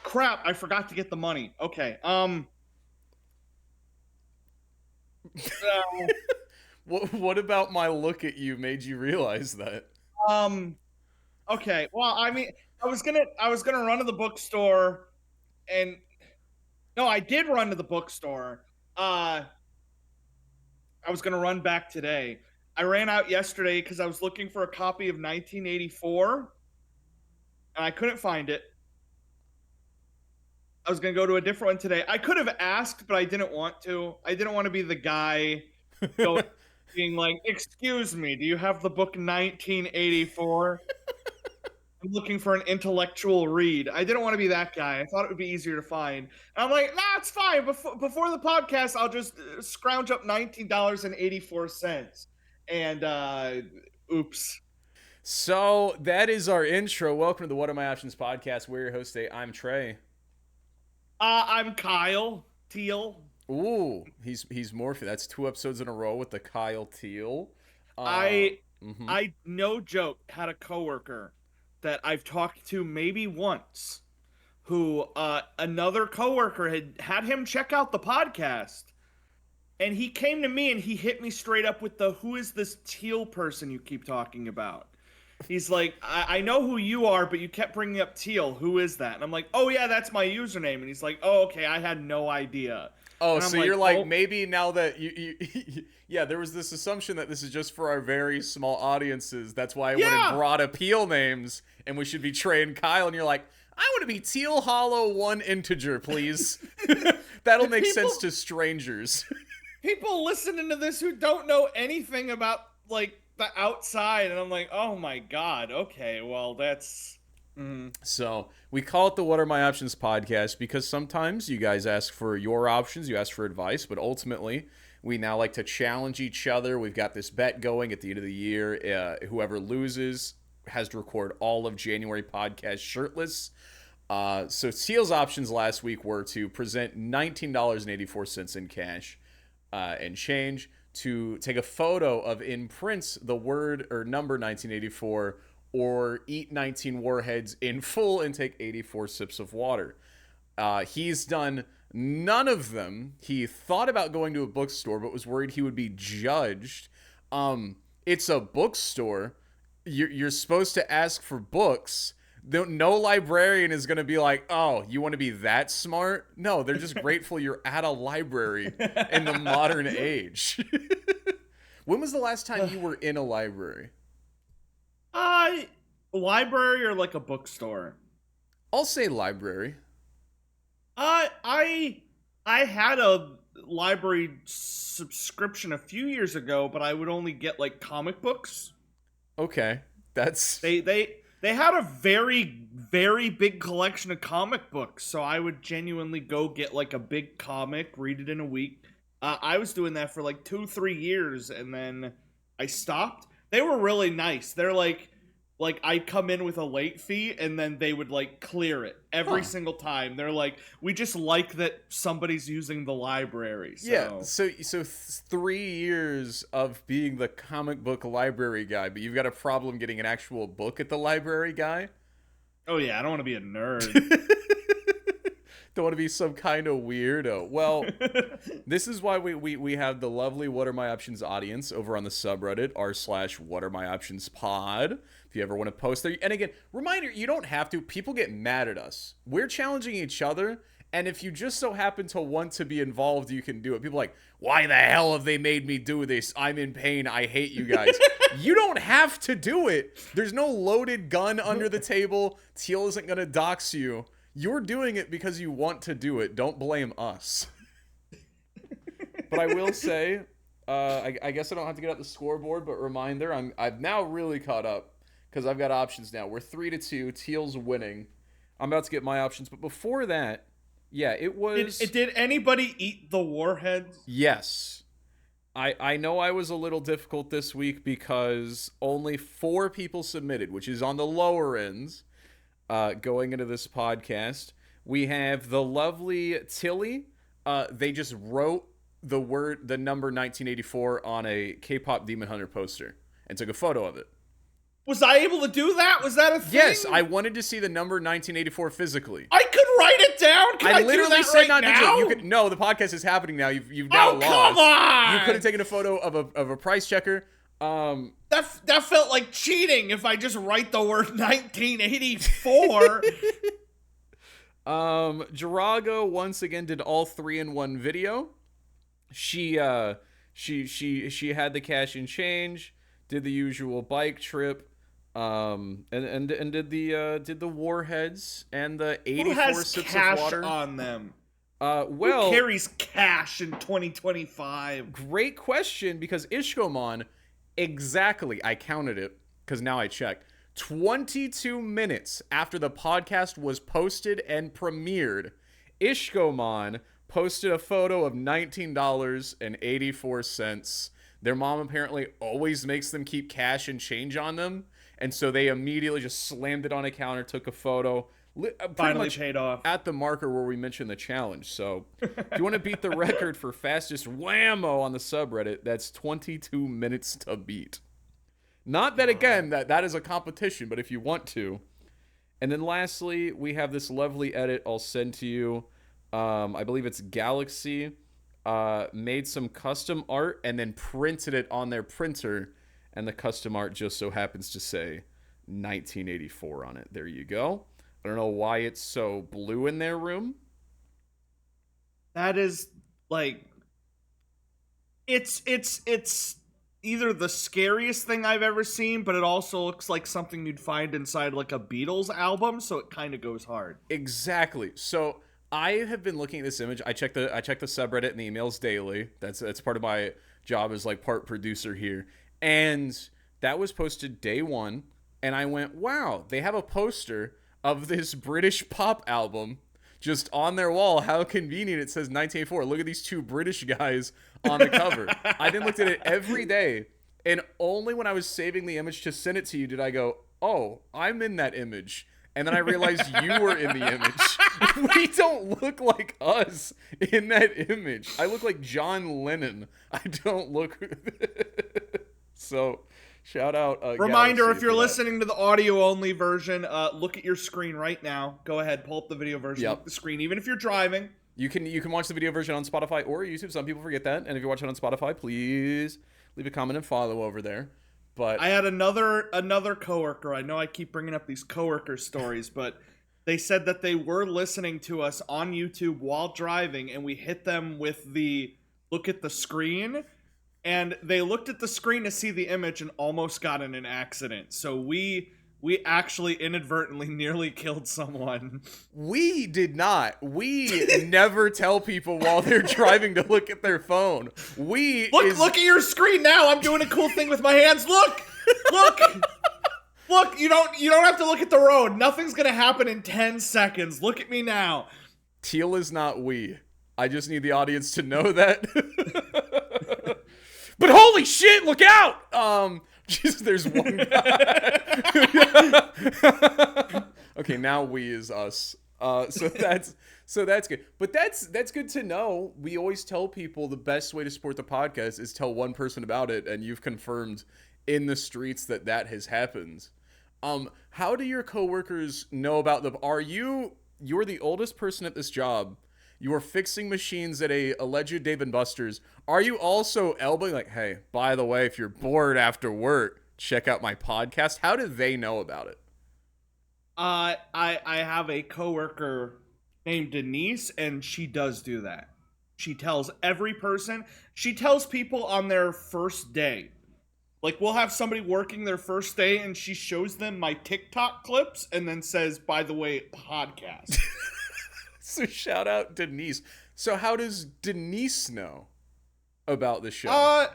Crap! I forgot to get the money. Okay. Uh, What about my look at you made you realize that? um. Okay. Well, I mean, I was gonna run to the bookstore, and no, I did run to the bookstore. Uh, I was gonna run back today. I ran out yesterday because I was looking for a copy of 1984, and I couldn't find it. I was gonna go to a different one today. I could have asked, but I didn't want to. I didn't want to be the guy going being like, "Excuse me, do you have the book 1984? I'm looking for an intellectual read." I didn't want to be that guy. I thought it would be easier to find. And I'm like, "Nah, it's fine. Before the podcast, I'll just scrounge up $19.84." And oops. So that is our intro. Welcome to the What Are My Options podcast. We're your host today. I'm Trey. I'm Kyle Teal. Ooh, he's morphed. That's 2 episodes in a row with the Kyle Teal. Uh, I mm-hmm. I no joke had a coworker that I've talked to maybe once who another coworker had him check out the podcast, and he came to me and he hit me straight up with the "Who is this Teal person you keep talking about?" He's like, I know who you are, but you kept bringing up Teal. Who is that?" And I'm like, "Oh yeah, that's my username." And he's like, "Oh, okay, I had no idea." Oh, And I'm so like, you're like, "Oh maybe now that yeah, there was this assumption that this is just for our very small audiences. That's why I went and yeah." brought appeal names, and we should be Trey and Kyle. And you're like, I want to be Teal Hollow 1 integer, please. That'll make sense people to strangers. people listening to this who don't know anything about like the outside, and I'm like, "Oh my god, okay, well that's So we call it the What Are My Options podcast because sometimes you guys ask for your options, you ask for advice, but ultimately we now like to challenge each other. We've got this bet going at the end of the year. Whoever loses has to record all of January podcast shirtless. So Teal's options last week were to present $19.84 in cash and change, to take a photo of in prints the word or number 1984, or eat 19 warheads in full and take 84 sips of water. He's done none of them. He thought about going to a bookstore, but was worried he would be judged. It's a bookstore. You're supposed to ask for books. No librarian is going to be like, "Oh, you want to be that smart?" No, they're just grateful you're at a library in the modern age. When was the last time you were in a library? I library or like a bookstore. I'll say library. I had a library subscription a few years ago, but I would only get like comic books. Okay, that's They had a very big collection of comic books, so I would genuinely go get like a big comic, read it in a week. I was doing that for like 2 3 years, and then I stopped. They were really nice. They're like I'd come in with a late fee, and then they would like clear it every huh. single time. They're like, "We just like that somebody's using the library." Yeah, So so 3 years of being the comic book library guy, but you've got a problem getting an actual book at the library guy. oh yeah, I don't want to be a nerd. Don't want to be some kind of weirdo. Well, this is why we have the lovely What Are My Options audience over on the subreddit r/slash What Are My Options pod. If you ever want to post there, and again, reminder, you don't have to. People get mad at us. We're challenging each other, and if you just so happen to want to be involved, you can do it. People are like, why the hell have they made me do this? I'm in pain. I hate you guys. You don't have to do it. There's no loaded gun under the table. Teal isn't gonna dox you. You're doing it because you want to do it. Don't blame us. But I will say, I guess I don't have to get out the scoreboard, but reminder, I've now really caught up because I've got options now. We're 3-2. Teal's winning. I'm about to get my options, but before that, yeah, it was Did anybody eat the warheads? yes. I know I was a little difficult this week because only 4 people submitted, which is on the lower ends. Going into this podcast, we have the lovely Tilly. They just wrote the number 1984 on a K-pop Demon Hunter poster and took a photo of it. Was I able to do that? Was that a thing? Yes, I wanted to see the number 1984 physically. I could write it down. Can I literally do that said right not now? to. You could, no, the podcast is happening now. You've now lost. Come on! You could have taken a photo of a price checker. That felt like cheating if I just write the word 1984. Jirago once again did all 3-in-1 video. She had the cash and change, did the usual bike trip, and did the warheads and the 84 sips of water on them. Well, who carries cash in 2025? Great question, because Ishkomon, exactly, I counted it because now I checked. 22 minutes after the podcast was posted and premiered, Ishkomon posted a photo of $19.84. Their mom apparently always makes them keep cash and change on them, and so they immediately just slammed it on a counter, took a photo, finally paid off at the marker where we mentioned the challenge. So if you want to beat the record for fastest whammo on the subreddit, that's 22 minutes to beat. Not that, again, that is a competition, but if you want to. And then lastly, we have this lovely edit I'll send to you. I believe it's Galaxy made some custom art and then printed it on their printer, and the custom art just so happens to say 1984 on it. There you go. I don't know why it's so blue in their room. That is, like, it's either the scariest thing I've ever seen, but it also looks like something you'd find inside, like, a Beatles album, so it kind of goes hard. Exactly. So I have been looking at this image. I check the subreddit and the emails daily. That's part of my job as, like, part producer here. And that was posted day one, and I went, wow, they have a poster of this British pop album just on their wall. How convenient. It says 1984. Look at these two British guys on the cover. I then looked at it every day, and only when I was saving the image to send it to you did I go, oh, I'm in that image. And then I realized you were in the image. We don't look like us in that image. I look like John Lennon. I don't look... So... Shout out. Reminder, Galaxy, if you're listening to the audio-only version, look at your screen right now. Go ahead, pull up the video version. Look at the screen, even if you're driving. You can watch the video version on Spotify or YouTube. Some people forget that. And if you're watching on Spotify, please leave a comment and follow over there. But I had another coworker. I know I keep bringing up these coworker stories, but they said that they were listening to us on YouTube while driving, and we hit them with the look at the screen. And they looked at the screen to see the image and almost got in an accident. So we actually inadvertently nearly killed someone. We did not. We never tell people while they're driving to look at their phone. Look at your screen now. I'm doing a cool thing with my hands. Look. Look, you don't have to look at the road. Nothing's going to happen in 10 seconds. Look at me now. Teal is not we. I just need the audience to know that. But holy shit, look out! Jesus, there's one guy. Okay, now we is us. So that's good. But that's good to know. We always tell people the best way to support the podcast is tell one person about it, and you've confirmed in the streets that has happened. How do your coworkers know about you're the oldest person at this job. You are fixing machines at a alleged Dave & Buster's. Are you also elbowing, like, hey, by the way, if you're bored after work, check out my podcast? How do they know about it? I have a coworker named Denise, and she does do that. She tells every person. She tells people on their first day. Like, we'll have somebody working their first day, and she shows them my TikTok clips and then says, by the way, podcast. So shout out Denise. So how does Denise know about the show?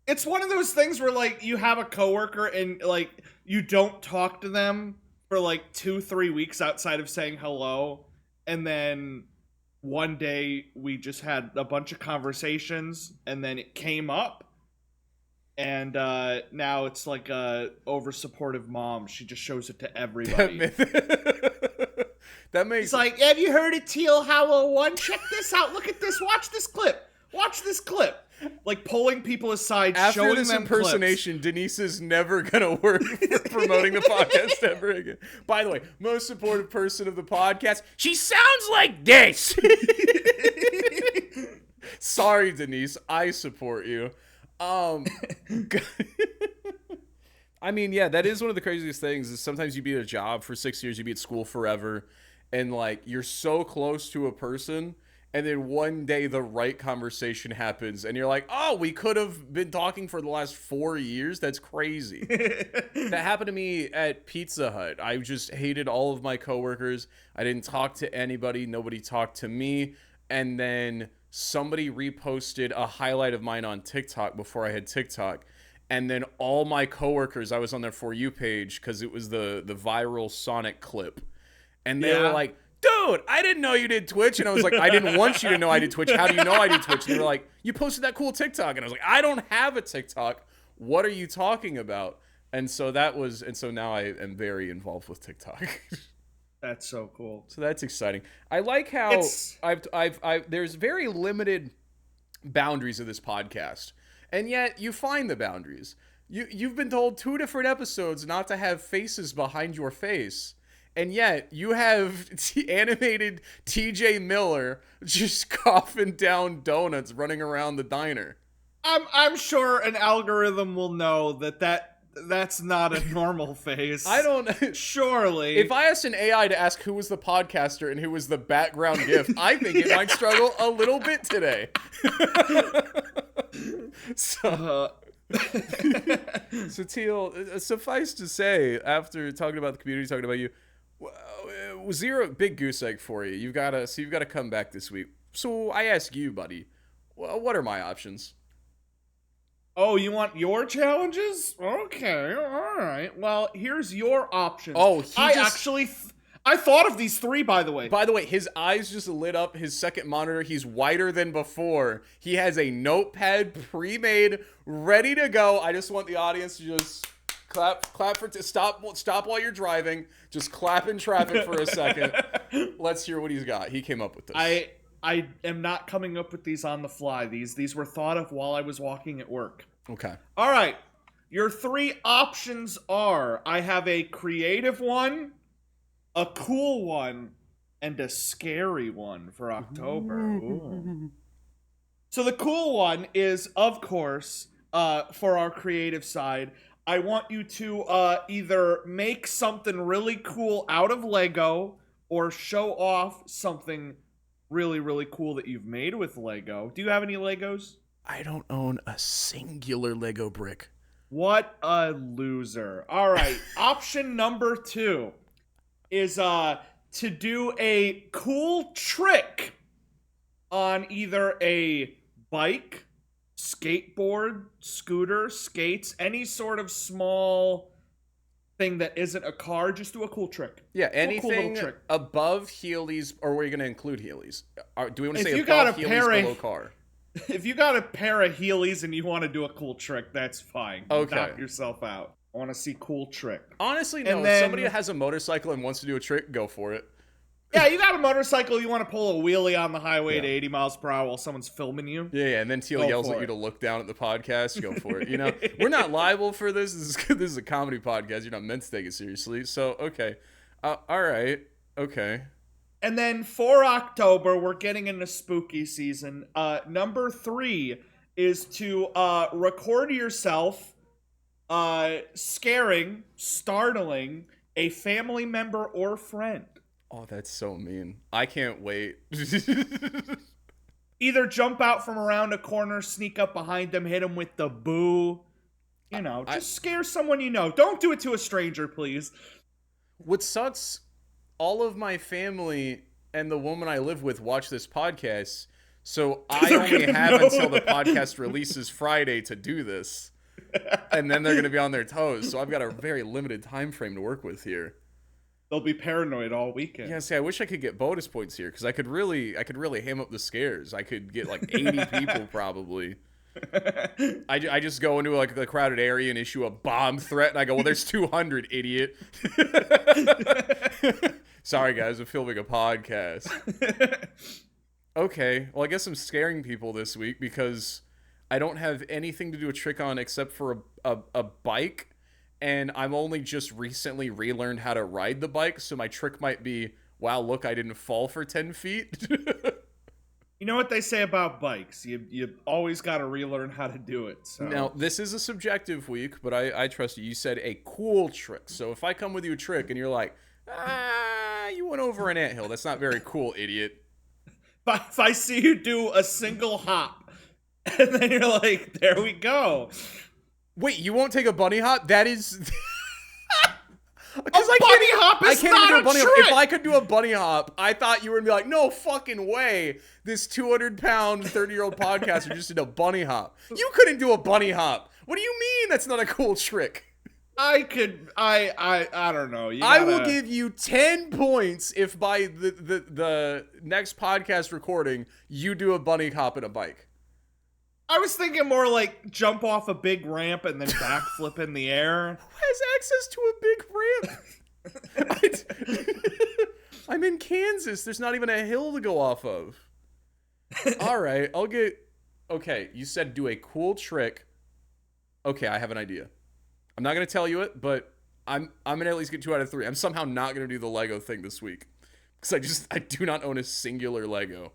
It's one of those things where, like, you have a coworker and, like, you don't talk to them for, like, 2-3 weeks outside of saying hello. And then one day we just had a bunch of conversations and then it came up. And now it's like a over-supportive mom. She just shows it to everybody. That makes... It's like, have you heard of Teal Hollow 1? Check this out. Look at this. Watch this clip. Watch this clip. like pulling people aside, After showing this them impersonation, Denise is never gonna work for promoting the podcast ever again. By the way, most supportive person of the podcast. She sounds like this. Sorry, Denise. I support you. I mean, yeah, that is one of the craziest things. Is sometimes you be at a job for 6 years, you be at school forever, and like you're so close to a person. And then one day the right conversation happens and you're like, oh, we could have been talking for the last 4 years. That's crazy. That happened to me at Pizza Hut. I just hated all of my coworkers. I didn't talk to anybody. Nobody talked to me. And then somebody reposted a highlight of mine on TikTok before I had TikTok. And then all my coworkers, I was on their For You page because it was the viral Sonic clip. And they were like, dude, I didn't know you did Twitch. And I was like, I didn't want you to know I did Twitch. How do you know I did Twitch? And they were like, you posted that cool TikTok. And I was like, I don't have a TikTok. What are you talking about? And so now I am very involved with TikTok. That's so cool. So that's exciting. I like how there's very limited boundaries of this podcast. And yet you find the boundaries. You've been told 2 different episodes not to have faces behind your face. And yet, you have animated TJ Miller just coughing down donuts running around the diner. I'm sure an algorithm will know that's not a normal face. I don't... Surely. If I asked an AI to ask who was the podcaster and who was the background GIF, I think it might struggle a little bit today. So Teal, suffice to say, after talking about the community, talking about you, zero big goose egg for you. You've got to come back this week. So I ask you, buddy, what are my options? Oh, you want your challenges? Okay, all right. Well, here's your options. Oh, I thought of these 3, by the way. By the way, his eyes just lit up. His second monitor, he's whiter than before. He has a notepad pre-made, ready to go. I just want the audience to just clap stop while you're driving. Just clap in traffic for a second. Let's hear what he's got. He came up with this. I am not coming up with these on the fly. These were thought of while I was walking at work. Okay. All right. Your 3 options are: I have a creative one, a cool one, and a scary one for October. Ooh. So the cool one is, of course, for our creative side, I want you to either make something really cool out of Lego or show off something really, really cool that you've made with Lego. Do you have any Legos? I don't own a singular Lego brick. What a loser. All right. Option number 2 is to do a cool trick on either a bike, skateboard, scooter, skates, any sort of small thing that isn't a car. Just do a cool trick. Yeah, anything cool trick. above Heelys, or were you going to include Heelys? Do we want to say you above Heelys, below car? If you got a pair of Heelys and you want to do a cool trick, that's fine. Okay. Knock yourself out. I want to see cool trick. Honestly, no. If somebody has a motorcycle and wants to do a trick, go for it. Yeah, you got a motorcycle, you want to pull a wheelie on the highway to 80 miles per hour while someone's filming you. Yeah, and then Teal yells at you to look down at the podcast. Go for it. You know, we're not liable for this. This is a comedy podcast. You're not meant to take it seriously. So, okay. All right. Okay. And then for October, we're getting into spooky season. Number 3 is to record yourself startling a family member or friend. Oh, that's so mean. I can't wait. Either jump out from around a corner, sneak up behind them, hit them with the boo. You know, just scare someone you know. Don't do it to a stranger, please. What sucks, all of my family and the woman I live with watch this podcast, so I only have until the podcast releases Friday to do this. And then they're going to be on their toes, so I've got a very limited time frame to work with here. They'll be paranoid all weekend. Yeah, see, I wish I could get bonus points here, because I could really ham up the scares. I could get like 80 people probably. I just go into like a crowded area and issue a bomb threat, and I go, well, there's 200, idiot. Sorry, guys, I'm filming a podcast. Okay, well, I guess I'm scaring people this week because I don't have anything to do a trick on except for a bike, and I'm only just recently relearned how to ride the bike, so my trick might be, wow, look, I didn't fall for 10 feet. You know what they say about bikes? You always got to relearn how to do it. So Now, this is a subjective week, but I trust you. You said a cool trick. So if I come with you a trick and you're like, you went over an anthill, that's not very cool, idiot. if I see you do a single hop, and then you're like, there we go. Wait, you won't take a bunny hop? That is... A bunny hop is not a trick! If I could do a bunny hop, I thought you were going to be like, no fucking way. This 200-pound, 30-year-old podcaster just did a bunny hop. You couldn't do a bunny hop. What do you mean that's not a cool trick? I don't know. I will give you 10 points if by the next podcast recording, you do a bunny hop and a bike. I was thinking more like jump off a big ramp and then backflip in the air. Who has access to a big ramp? I'm in Kansas. There's not even a hill to go off of. All right, I'll get... Okay, you said do a cool trick. Okay, I have an idea. I'm not going to tell you it, but I'm going to at least get 2 out of 3. I'm somehow not going to do the Lego thing this week. Because I do not own a singular Lego.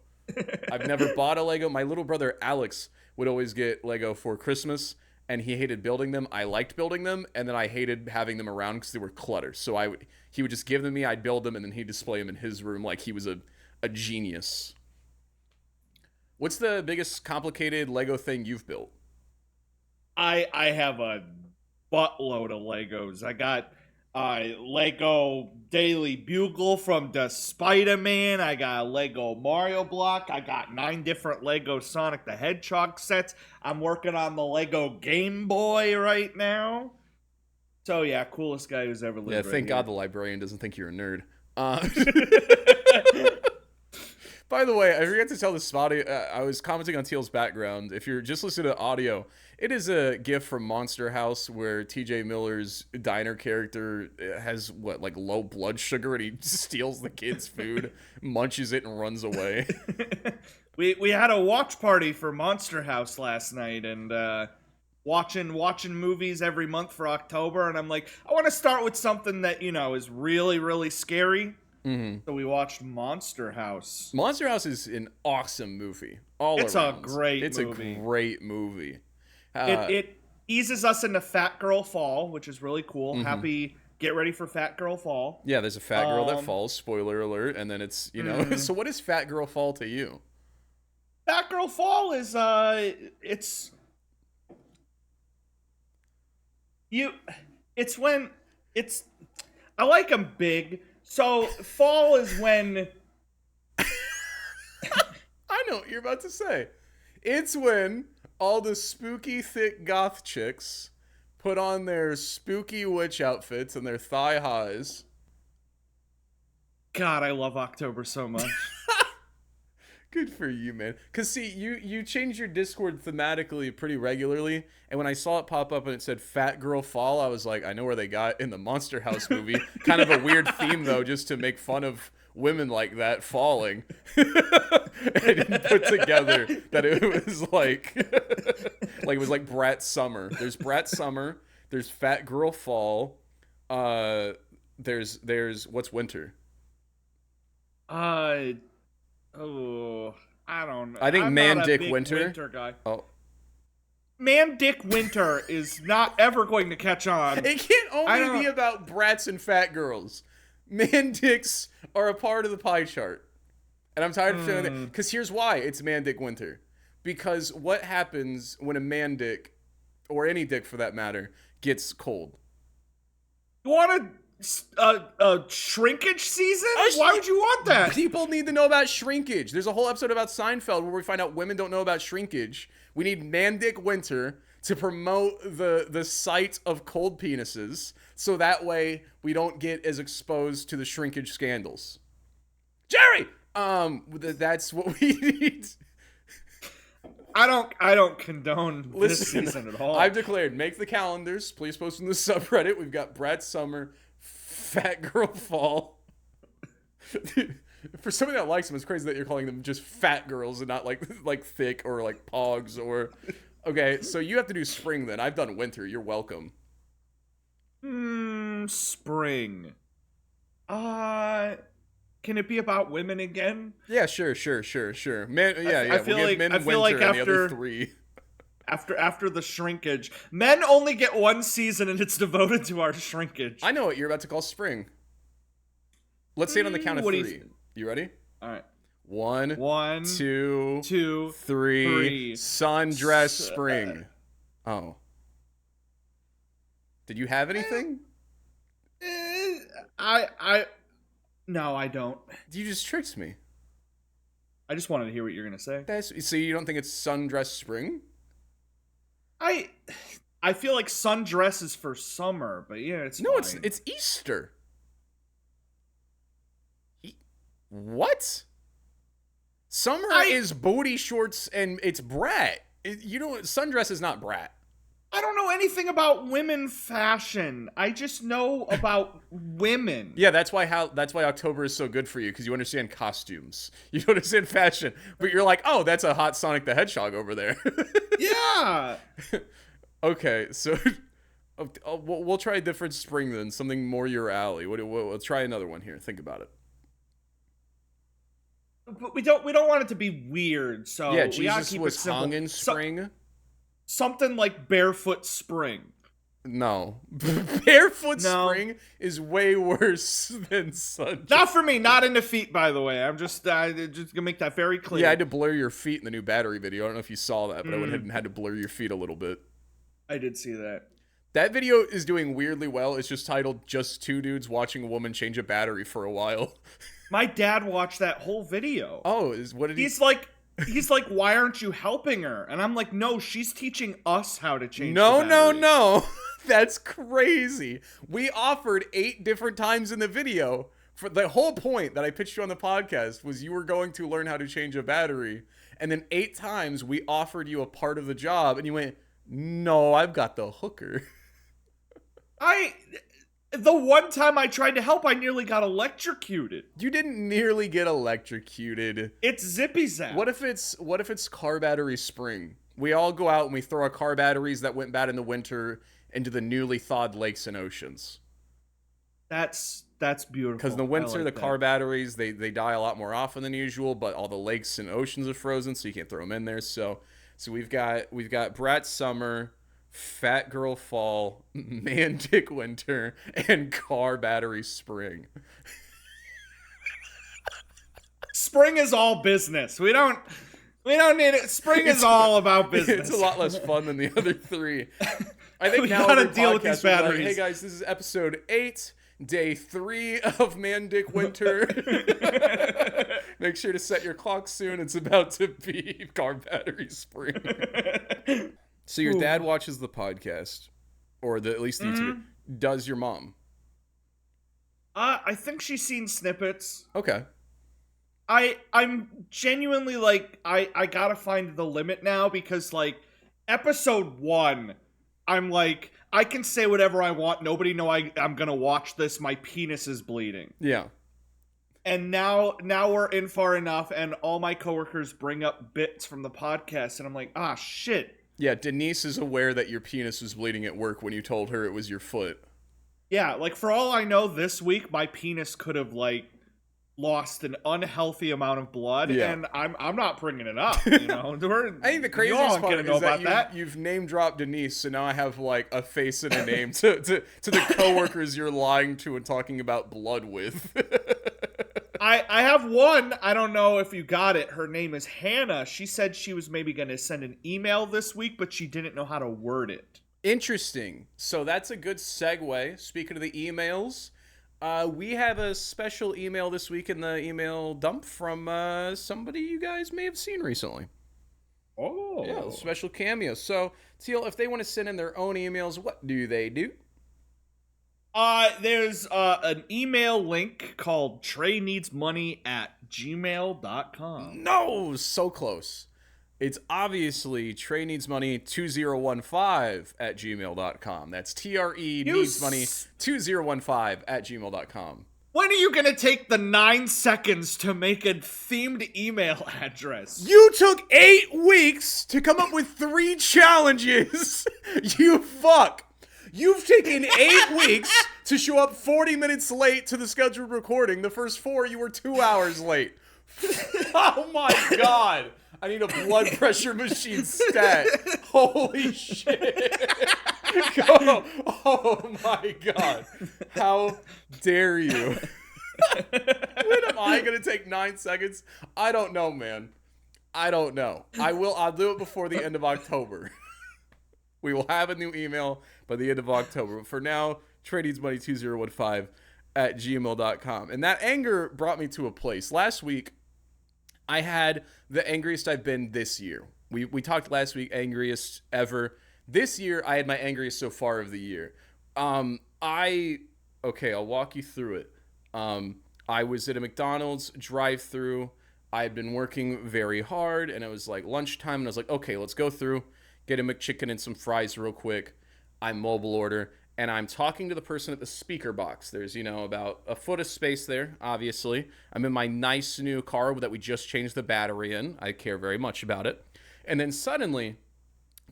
I've never bought a Lego. My little brother, Alex, would always get Lego for Christmas, and he hated building them. I liked building them, and then I hated having them around because they were clutter. So he would just give them to me, I'd build them, and then he'd display them in his room like he was a genius. What's the biggest complicated Lego thing you've built? I have a buttload of Legos. I got Lego Daily Bugle from the Spider-Man. I got a Lego Mario block. I got 9 different Lego Sonic the Hedgehog sets. I'm working on the Lego Game Boy right now. So yeah, coolest guy who's ever lived. Yeah, thank God the librarian doesn't think you're a nerd. By the way, I forgot to tell the spotty. I was commenting on Teal's background. If you're just listening to audio, it is a gif from Monster House where T.J. Miller's diner character has like low blood sugar and he steals the kid's food, munches it, and runs away. We had a watch party for Monster House last night and watching movies every month for October, and I'm like, I want to start with something that is really really scary. Mm-hmm. So we watched Monster House. Monster House is an awesome movie. It's around. A great it's movie. It's a great movie. It eases us into Fat Girl Fall, which is really cool. Mm-hmm. Get ready for Fat Girl Fall. Yeah, there's a fat girl that falls, spoiler alert, and then it's, Mm-hmm. So what is Fat Girl Fall to you? Fat Girl Fall is, I like them big. So fall is when... I know what you're about to say. It's when all the spooky, thick goth chicks put on their spooky witch outfits and their thigh highs. God, I love October so much. Good for you, man. Because, see, you change your Discord thematically pretty regularly, and when I saw it pop up and it said Fat Girl Fall, I was like, I know where they got in the Monster House movie. Kind of a weird theme, though, just to make fun of women like that falling. I didn't put together that it was like it was like Brat Summer. There's Brat Summer. There's Fat Girl Fall. There's what's winter? Oh, I don't know. I think I'm Man not a Dick big Winter guy. Oh. Man Dick Winter is not ever going to catch on. It can't only be about brats and fat girls. Man dicks are a part of the pie chart. And I'm tired of showing it. Because here's why it's Man Dick Winter. Because what happens when a man dick, or any dick for that matter, gets cold? You want a shrinkage season? Why would you want that? People need to know about shrinkage. There's a whole episode about Seinfeld where we find out women don't know about shrinkage. We need Man Dick Winter to promote the sight of cold penises, so that way we don't get as exposed to the shrinkage scandals. Jerry, that's what we need. I don't condone this season at all. I've declared, make the calendars. Please post in the subreddit. We've got Brat Summer, Fat Girl Fall. For somebody that likes them, it's crazy that you're calling them just fat girls and not like thick or like pogs or Okay, so you have to do spring then. I've done winter. You're welcome. Spring. Can it be about women again? Yeah, sure. Man, yeah. We'll give I men feel like winter and the other three. after the shrinkage, men only get one season and it's devoted to our shrinkage. I know what you're about to call spring. Let's say it on the count of three. You ready? All right. One, two, two, three. three. Sundress spring. Oh. Did you have anything? No, I don't. You just tricked me. I just wanted to hear what you're gonna say. So you don't think it's sundress spring? I feel like sundress is for summer, but yeah, it's fine. It's Easter. What? Summer is booty shorts and it's brat. Sundress is not brat. I don't know anything about women fashion. I just know about women. Yeah, that's why October is so good for you, because you understand costumes. You understand fashion. But you're like, oh, that's a hot Sonic the Hedgehog over there. Yeah. Okay, so we'll try a different spring then, something more your alley. We'll try another one here. Think about it. But we don't want it to be weird. So yeah, we gotta Jesus keep was it simple. hung in spring. Something like barefoot spring. No. Barefoot spring is way worse than sundress. Not for me, not in the feet, by the way. I'm just gonna make that very clear. Yeah, I had to blur your feet in the new battery video. I don't know if you saw that, but I went ahead and had to blur your feet a little bit. I did see that. That video is doing weirdly well. It's just titled "Just Two Dudes Watching a Woman Change a Battery for a While." My dad watched that whole video. Oh, what did he? He's like, why aren't you helping her? And I'm like, no, she's teaching us how to change. No. That's crazy. We offered 8 different times in the video. For the whole point that I pitched you on the podcast was you were going to learn how to change a battery. And then 8 times we offered you a part of the job and you went, no, I've got the hooker. The one time I tried to help, I nearly got electrocuted. You didn't nearly get electrocuted. It's zippy zap. What if it's car battery spring? We all go out and we throw our car batteries that went bad in the winter into the newly thawed lakes and oceans. That's beautiful. Because in the winter, the car batteries, they die a lot more often than usual, but all the lakes and oceans are frozen, so you can't throw them in there. So we've got Brat Summer, Fat Girl Fall, Man Dick Winter, and Car Battery Spring. Spring is all business. We don't need it. Spring is all about business. It's a lot less fun than the other 3. I think we now gotta deal with these batteries. Like, hey guys, this is episode 8, day 3 of Man Dick Winter. Make sure to set your clock soon. It's about to be Car Battery Spring. So your dad watches the podcast, or at least the YouTube. Does your mom? I think she's seen snippets. Okay. I'm genuinely like, I gotta find the limit now, because like episode 1, I'm like, I can say whatever I want. Nobody know I'm gonna watch this. My penis is bleeding. Yeah. And now we're in far enough, and all my coworkers bring up bits from the podcast, and I'm like, ah, shit. Yeah, Denise is aware that your penis was bleeding at work when you told her it was your foot. Yeah, like for all I know, this week my penis could have like lost an unhealthy amount of blood, and I'm not bringing it up. You know, I think the craziest part is that you've name dropped Denise, so now I have like a face and a name to the coworkers you're lying to and talking about blood with. I have one. I don't know if you got it. Her name is Hannah. She said she was maybe going to send an email this week, but she didn't know how to word it. Interesting. So that's a good segue. Speaking of the emails, we have a special email this week in the email dump from somebody you guys may have seen recently. Oh. Yeah, a special cameo. So, Teal, if they want to send in their own emails, what do they do? There's an email link called TreyNeedsMoney@gmail.com. No, so close. It's obviously TreyNeedsMoney2015@gmail.com. That's TRE needsmoney2015@gmail.com. When are you going to take the 9 seconds to make a themed email address? You took 8 weeks to come up with 3 challenges. You fuck. You've taken 8 weeks to show up 40 minutes late to the scheduled recording. The first 4, you were 2 hours late. Oh my god. I need a blood pressure machine stat. Holy shit. Go. Oh my god. How dare you? When am I going to take 9 seconds? I don't know, man. I don't know. I'll do it before the end of October. We will have a new email by the end of October. But for now, tradeneedsmoney2015@gmail.com. And that anger brought me to a place. Last week, I had the angriest I've been this year. We talked last week, angriest ever. This year, I had my angriest so far of the year. I'll walk you through it. I was at a McDonald's drive-thru. I had been working very hard, and it was like lunchtime, and I was like, okay, let's go through, get a McChicken and some fries real quick. I mobile order, and I'm talking to the person at the speaker box. There's, about a foot of space there, obviously. I'm in my nice new car that we just changed the battery in. I care very much about it. And then suddenly,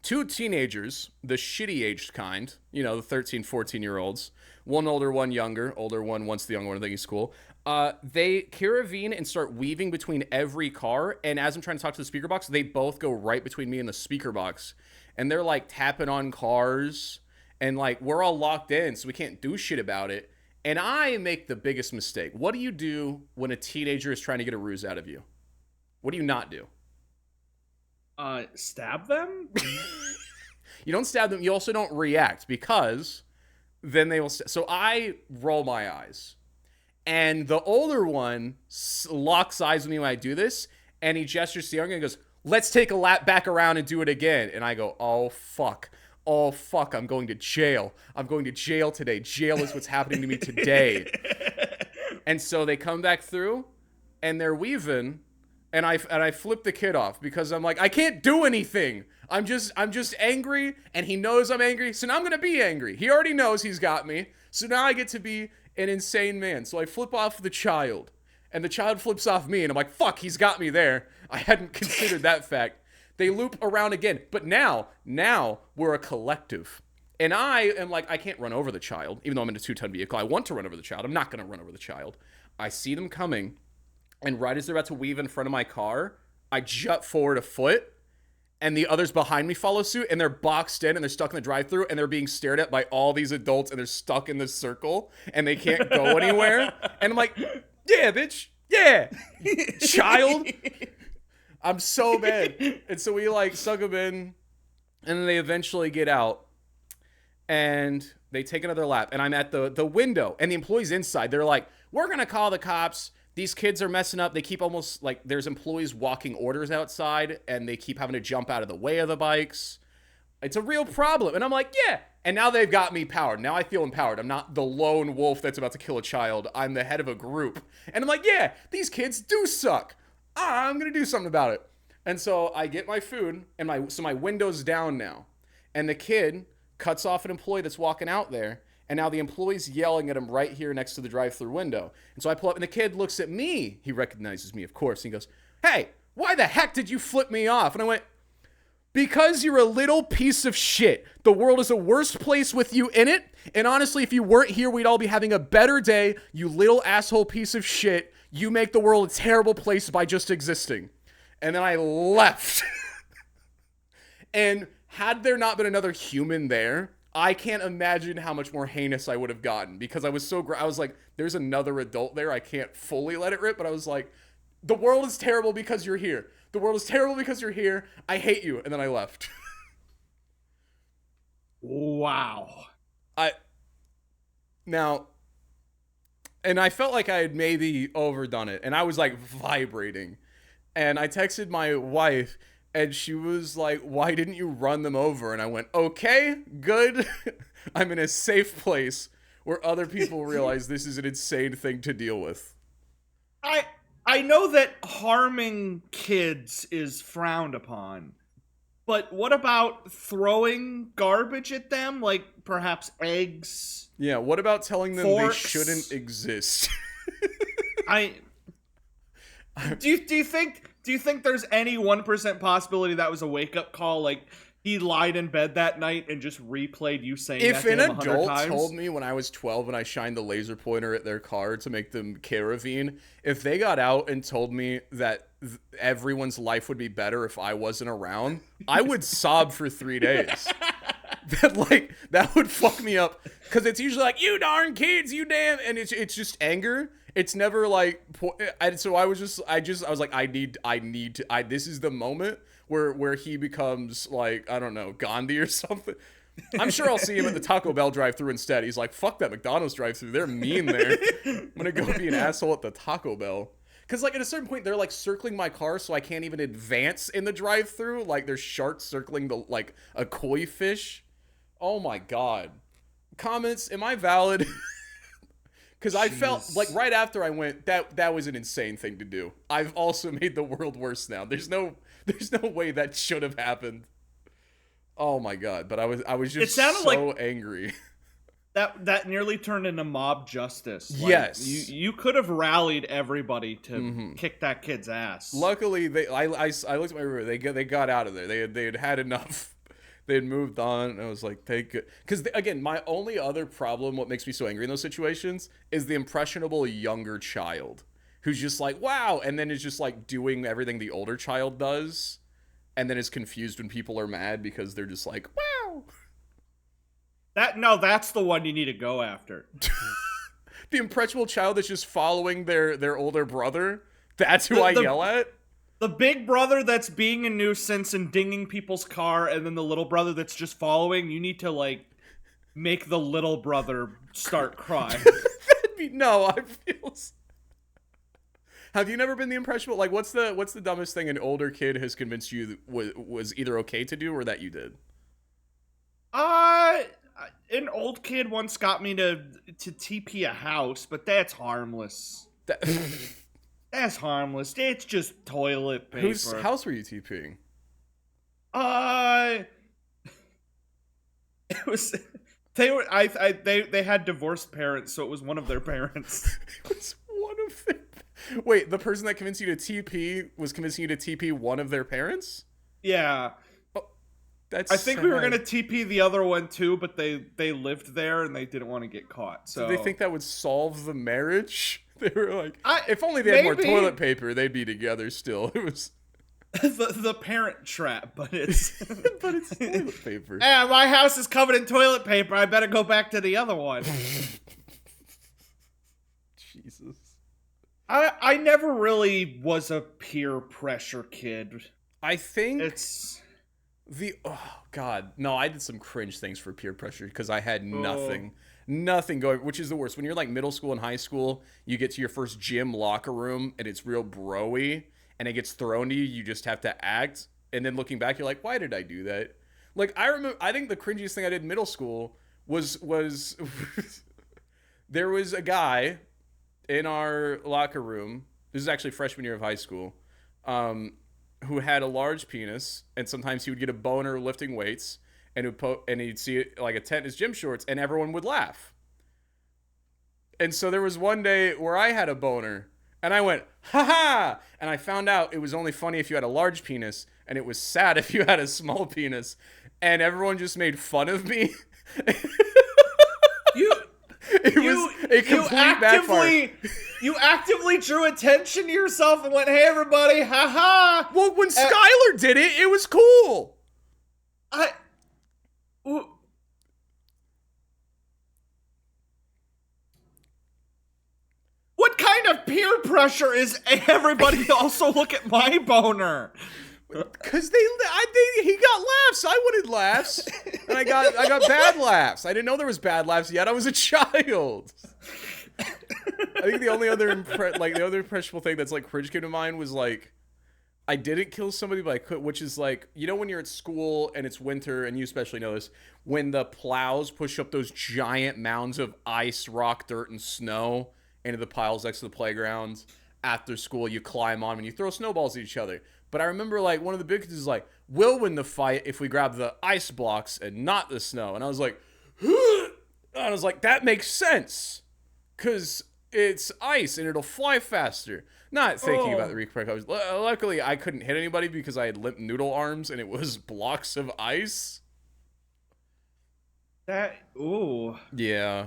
2 teenagers, the shitty-aged kind, the 13, 14-year-olds, one older, one younger. Older one wants the younger one to think he's cool. They caravane and start weaving between every car, and as I'm trying to talk to the speaker box, they both go right between me and the speaker box. And they're, tapping on cars, and, we're all locked in, so we can't do shit about it. And I make the biggest mistake. What do you do when a teenager is trying to get a ruse out of you? What do you not do? Stab them? You don't stab them. You also don't react, because then they will... So I roll my eyes. And the older one locks eyes with me when I do this, and he gestures to the younger and goes, let's take a lap back around and do it again. And I go, oh, fuck. Oh, fuck, I'm going to jail. I'm going to jail today. Jail is what's happening to me today. And so they come back through, and they're weaving, and I flip the kid off because I'm like, I can't do anything. I'm just angry, and he knows I'm angry, so now I'm going to be angry. He already knows he's got me, so now I get to be an insane man. So I flip off the child, and the child flips off me, and I'm like, fuck, he's got me there. I hadn't considered that fact. They loop around again, but now we're a collective. And I am like, I can't run over the child, even though I'm in a 2-ton vehicle. I want to run over the child. I'm not going to run over the child. I see them coming, and right as they're about to weave in front of my car, I jut forward a foot, and the others behind me follow suit, and they're boxed in, and they're stuck in the drive-thru, and they're being stared at by all these adults, and they're stuck in this circle, and they can't go anywhere. And I'm like, yeah, bitch, yeah, child. I'm so mad. And so we suck them in, and then they eventually get out, and they take another lap, and I'm at the window, and the employees inside, they're like, we're going to call the cops. These kids are messing up. They keep almost there's employees walking orders outside, and they keep having to jump out of the way of the bikes. It's a real problem. And I'm like, yeah. And now they've got me powered. Now I feel empowered. I'm not the lone wolf that's about to kill a child. I'm the head of a group. And I'm like, yeah, these kids do suck. I'm going to do something about it. And so I get my food, and my window's down now. And the kid cuts off an employee that's walking out there. And now the employee's yelling at him right here next to the drive-thru window. And so I pull up, and the kid looks at me. He recognizes me, of course. And he goes, hey, why the heck did you flip me off? And I went, because you're a little piece of shit. The world is a worse place with you in it. And honestly, if you weren't here, we'd all be having a better day. You little asshole piece of shit. You make the world a terrible place by just existing. And then I left. And had there not been another human there, I can't imagine how much more heinous I would have gotten, because I was I was like, there's another adult there. I can't fully let it rip, but I was like, the world is terrible because you're here. The world is terrible because you're here. I hate you. And then I left. Wow. And I felt like I had maybe overdone it, and I was vibrating. And I texted my wife, and she was like, why didn't you run them over? And I went, okay, good. I'm in a safe place where other people realize this is an insane thing to deal with. I know that harming kids is frowned upon, but what about throwing garbage at them? Like perhaps eggs? Yeah, what about telling them forks? They shouldn't exist? I do you think there's any 1% possibility that was a wake up call? Like he lied in bed that night and just replayed you saying If that to an him 100 adult times? told me when I was 12 and I shined the laser pointer at their car to make them caravine, if they got out and told me that everyone's life would be better if I wasn't around, I would sob for 3 days. That would fuck me up, because it's usually like, you darn kids, you damn, and it's just anger. It's never like, so I was like, I need to, this is the moment where he becomes like, I don't know, Gandhi or something. I'm sure I'll see him at the Taco Bell drive-thru instead. He's like, fuck that McDonald's drive-thru, they're mean there. I'm gonna go be an asshole at the Taco Bell. Because, like, at a certain point, they're, like, circling my car so I can't even advance in the drive-thru. Like, there's sharks circling like, a koi fish. Oh, my God. Comments, am I valid? Because I felt, like, right after I went, that was an insane thing to do. I've also made the world worse now. There's no way that should have happened. Oh, my God. But I was just so angry. That nearly turned into mob justice. Like, yes, you could have rallied everybody to kick that kid's ass. Luckily, I looked at my roommate. They got out of there. They had enough. They had moved on. And I was like, take it. Because again, my only other problem, what makes me so angry in those situations, is the impressionable younger child who's just like, wow, and then is just like doing everything the older child does, and then is confused when people are mad because they're just like, wow. That's the one you need to go after. The impressionable child that's just following their older brother. That's who I yell at. The big brother that's being a nuisance and dinging people's car, and then the little brother that's just following. You need to like make the little brother start crying. No, I feel. Have you never been the impressionable? Like, what's the dumbest thing an older kid has convinced you was either okay to do or that you did? An old kid once got me to TP a house, but that's harmless. That's harmless. It's just toilet paper. Whose house were you TPing? It was they had divorced parents, so it was one of their parents. It was one of them. Wait, the person that convinced you to TP was convincing you to TP one of their parents? Yeah. I think sad. we were gonna TP the other one too, but they lived there and they didn't want to get caught. So did they think that would solve the marriage? They were like, if only they had more toilet paper, they'd be together still. It was the parent trap, but it's but it's toilet paper. Hey, my house is covered in toilet paper. I better go back to the other one. Jesus. I never really was a peer pressure kid. I think it's oh god, no, I did some cringe things for peer pressure because I had nothing going, which is the worst. When you're like middle school and high school, you get to your first gym locker room and it's real bro-y and it gets thrown to you, you just have to act, and then looking back you're like, why did I do that? Like, I think the cringiest thing I did in middle school was there was a guy in our locker room, this is actually freshman year of high school, who had a large penis, and sometimes he would get a boner lifting weights, and he'd see it like a tent in his gym shorts, and everyone would laugh. And so there was one day where I had a boner, and I went, ha ha! And I found out it was only funny if you had a large penis, and it was sad if you had a small penis, and everyone just made fun of me. You actively drew attention to yourself and went, hey everybody, haha. Well, when Skylar did it, it was cool. What kind of peer pressure is everybody also look at my boner? Because he got laughs. I wanted laughs, and I got bad laughs. I didn't know there was bad laughs yet. I was a child. I think the only other impressionable thing that's like cringe came to mind was like, I didn't kill somebody, but I could, which is like, you know when you're at school and it's winter, and you especially know this, when the plows push up those giant mounds of ice, rock, dirt, and snow into the piles next to the playground. After school, you climb on and you throw snowballs at each other. But I remember like one of the big kids is like, we'll win the fight if we grab the ice blocks and not the snow. And I was like, that makes sense. Because it's ice and it'll fly faster. Not thinking about the Oh, repercussions. Luckily, I couldn't hit anybody because I had limp noodle arms and it was blocks of ice. that. Ooh, Yeah.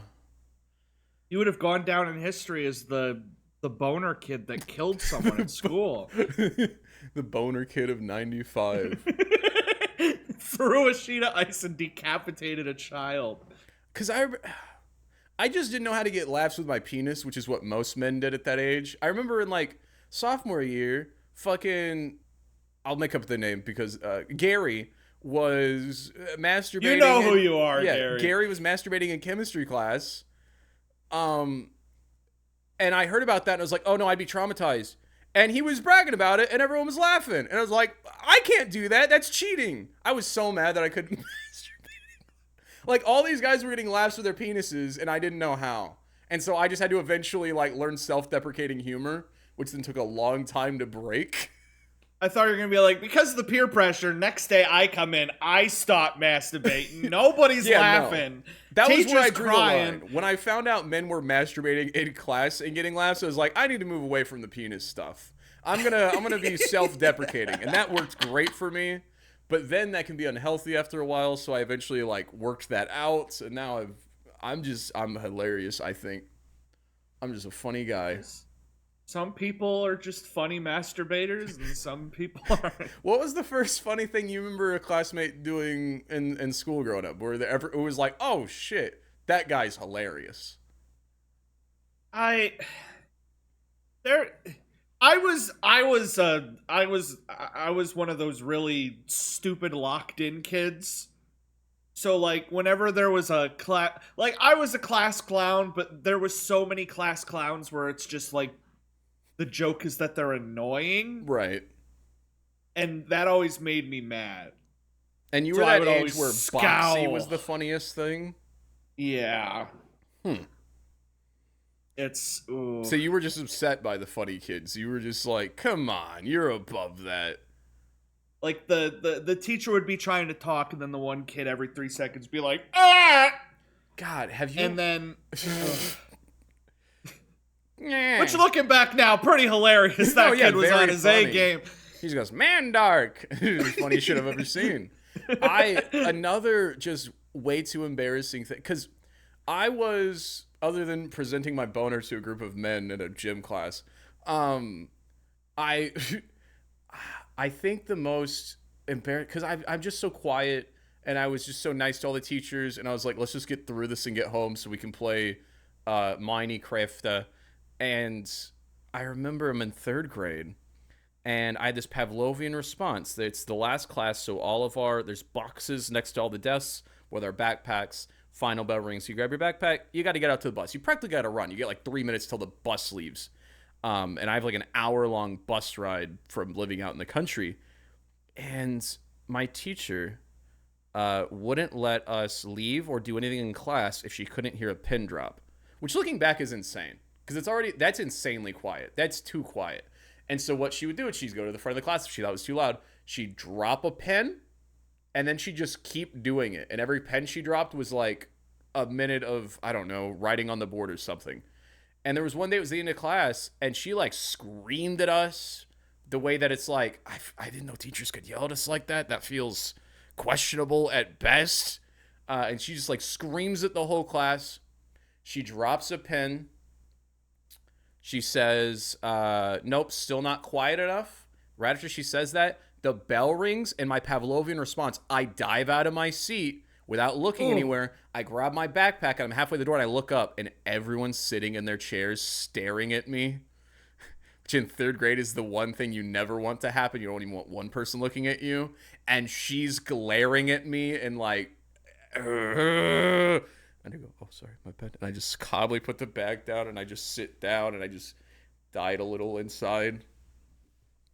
you would have gone down in history as the boner kid that killed someone at school. The boner kid of 95. Threw a sheet of ice and decapitated a child. Because I just didn't know how to get laughs with my penis, which is what most men did at that age. I remember in like sophomore year, fucking, I'll make up the name because Gary was masturbating. You know who you are, yeah, Gary. Gary was masturbating in chemistry class. And I heard about that and I was like, oh no, I'd be traumatized. And he was bragging about it and everyone was laughing. And I was like, I can't do that. That's cheating. I was so mad that I couldn't masturbate. Like all these guys were getting laughs with their penises and I didn't know how. And so I just had to eventually like learn self-deprecating humor, which then took a long time to break. I thought you were gonna be like, because of the peer pressure, next day I come in, I stop masturbating. Nobody's laughing. No. That was where I Teacher's drew crying. the line. When I found out men were masturbating in class and getting laughs, I was like, I need to move away from the penis stuff. I'm gonna be self-deprecating, and that worked great for me. But then that can be unhealthy after a while, so I eventually like worked that out, and now I'm hilarious. I think I'm just a funny guy. Some people are just funny masturbators, and some people are. What was the first funny thing you remember a classmate doing in school growing up? Where it was like, oh shit, that guy's hilarious. I was one of those really stupid locked in kids. So like whenever there was a class, like I was a class clown, but there was so many class clowns where it's just like the joke is that they're annoying, Right. and that always made me mad. And you So were I that would age always where scowl. Boxy was the funniest thing? Yeah. Hmm. It's ooh. So you were just upset by the funny kids. You were just like, come on, you're above that. Like the teacher would be trying to talk, and then the one kid every 3 seconds be like, ah! God, have you... And then Yeah. which looking back now, pretty hilarious. That Oh, yeah, kid was very on his funny. A game. He just goes, man, dark. The funniest shit I've ever seen. Another just way too embarrassing thing, because I was, other than presenting my boner to a group of men in a gym class, I think the most embarrassing, because I'm just so quiet, and I was just so nice to all the teachers, and I was like, let's just get through this and get home so we can play Minecraft. And I remember I'm in 3rd grade, and I had this Pavlovian response. It's the last class, so there's boxes next to all the desks with our backpacks. Final bell rings. So you grab your backpack, you got to get out to the bus. You practically got to run. You get like 3 minutes till the bus leaves. And I have like an hour-long bus ride from living out in the country. And my teacher wouldn't let us leave or do anything in class if she couldn't hear a pin drop. Which, looking back, is insane. Because that's insanely quiet. That's too quiet. And so what she would do is she'd go to the front of the class if she thought it was too loud. She'd drop a pen, and then she'd just keep doing it. And every pen she dropped was like a minute of, I don't know, writing on the board or something. And there was one day it was the end of class, and she like screamed at us the way that it's like, I didn't know teachers could yell at us like that. That feels questionable at best. And she just like screams at the whole class. She drops a pen. She says, nope, still not quiet enough. Right after she says that, the bell rings, and my Pavlovian response, I dive out of my seat without looking anywhere. I grab my backpack, and I'm halfway the door, and I look up, and everyone's sitting in their chairs staring at me. Which in 3rd grade is the one thing you never want to happen. You don't even want one person looking at you. And she's glaring at me and like, Ugh. And I go, oh, sorry, my pen. And I just calmly put the bag down, and I just sit down, and I just died a little inside.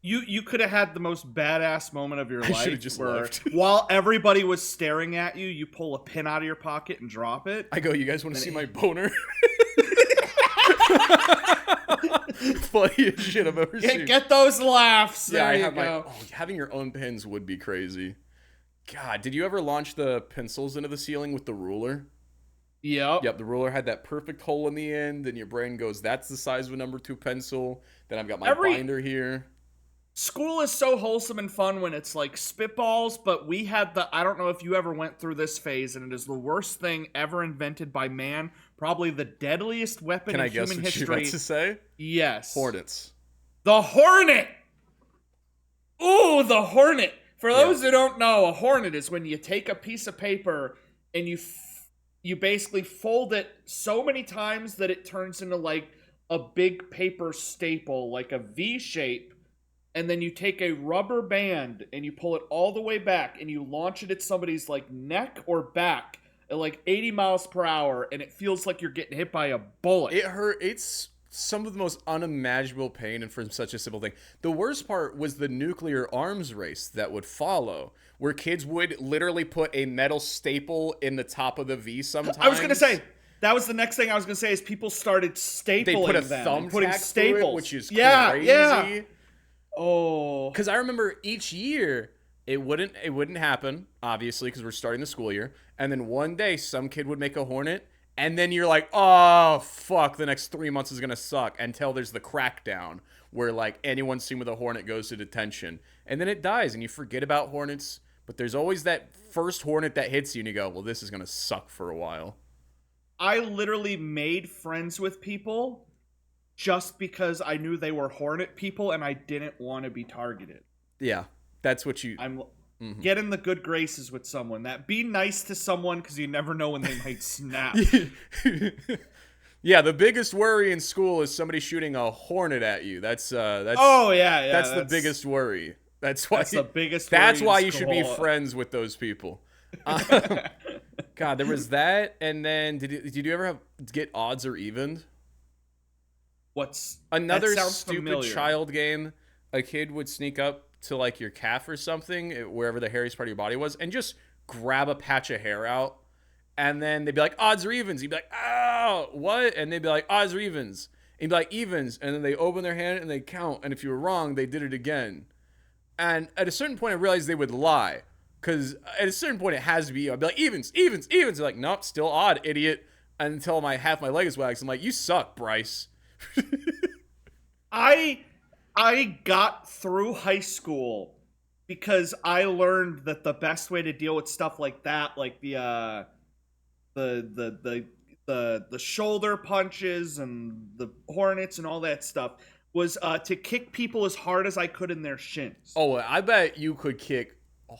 You could have had the most badass moment of your life. I should have just where, left. while everybody was staring at you, you pull a pin out of your pocket and drop it. I go, you guys want to see my boner? Funniest shit I've ever seen. Get those laughs. Yeah, there I you have go. having your own pens would be crazy. God, did you ever launch the pencils into the ceiling with the ruler? Yep. Yep, the ruler had that perfect hole in the end, and your brain goes, that's the size of a number 2 pencil. Then I've got my Every binder here. school is so wholesome and fun when it's like spitballs, but we had I don't know if you ever went through this phase, and it is the worst thing ever invented by man, probably the deadliest weapon Can in I guess human what you're history. about to say? Yes. Hornets. The hornet! Ooh, the hornet! For Yeah. those who don't know, a hornet is when you take a piece of paper and you basically fold it so many times that it turns into like a big paper staple, like a V shape, and then you take a rubber band and you pull it all the way back and you launch it at somebody's like neck or back at like 80 miles per hour, and it feels like you're getting hit by a bullet. It hurt. It's some of the most unimaginable pain, and from such a simple thing. The worst part was the nuclear arms race that would follow, where kids would literally put a metal staple in the top of the V sometimes. I was going to say, that was the next thing I was going to say, is people started stapling they put a them and thumbtack putting through it, staples. which is Yeah. crazy. Oh. Because I remember each year it wouldn't happen, obviously, because we're starting the school year. And then one day some kid would make a hornet, and then you're like, oh fuck, the next 3 months is gonna suck, until there's the crackdown where like anyone seen with a hornet goes to detention, and then it dies, and you forget about hornets. But there's always that first hornet that hits you, and you go, well, this is gonna suck for a while. I literally made friends with people just because I knew they were hornet people and I didn't want to be targeted. Yeah, that's what you. I'm get in the good graces with someone. That be nice to someone, because you never know when they might snap. Yeah, the biggest worry in school is somebody shooting a hornet at you. That's Oh yeah, yeah. that's the biggest worry. That's why the biggest. That's worry why in you should be school. friends with those people. God, there was that, and then did you ever get odds or even? What's Another that sounds stupid familiar. child game? A kid would sneak up to like your calf or something, wherever the hairiest part of your body was, and just grab a patch of hair out, and then they'd be like odds or evens. You'd be like, oh, what? And they'd be like odds or evens. And you'd be like evens, and then they open their hand and they count, and if you were wrong, they did it again. And at a certain point, I realized they would lie, because at a certain point, it has to be. I'd be like evens, evens, evens. They're like, nope, still odd, idiot. Until half my leg is waxed. I'm like, you suck, Bryce. I got through high school because I learned that the best way to deal with stuff like that, like the shoulder punches and the hornets and all that stuff, was to kick people as hard as I could in their shins. Oh, I bet you could kick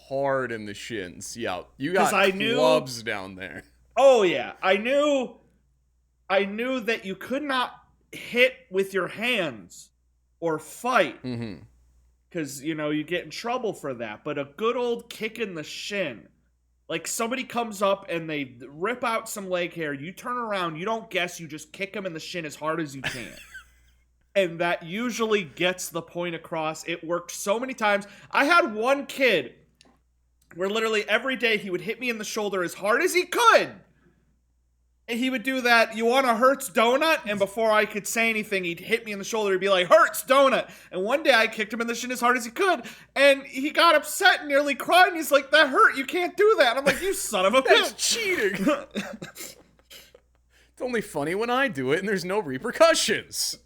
hard in the shins. Yeah, you got clubs down there. Oh yeah, I knew that you could not hit with your hands or fight, because you get in trouble for that. But a good old kick in the shin, like somebody comes up and they rip out some leg hair, you turn around, you don't guess, you just kick them in the shin as hard as you can. And that usually gets the point across. It worked so many times. I had one kid where literally every day he would hit me in the shoulder as hard as he could. And he would do that, you want a Hertz donut? And before I could say anything, he'd hit me in the shoulder. He'd be like, Hertz donut. And one day I kicked him in the shin as hard as he could. And he got upset and nearly cried. And he's like, that hurt. You can't do that. And I'm like, you son of a bitch. That's cheating. It's only funny when I do it and there's no repercussions.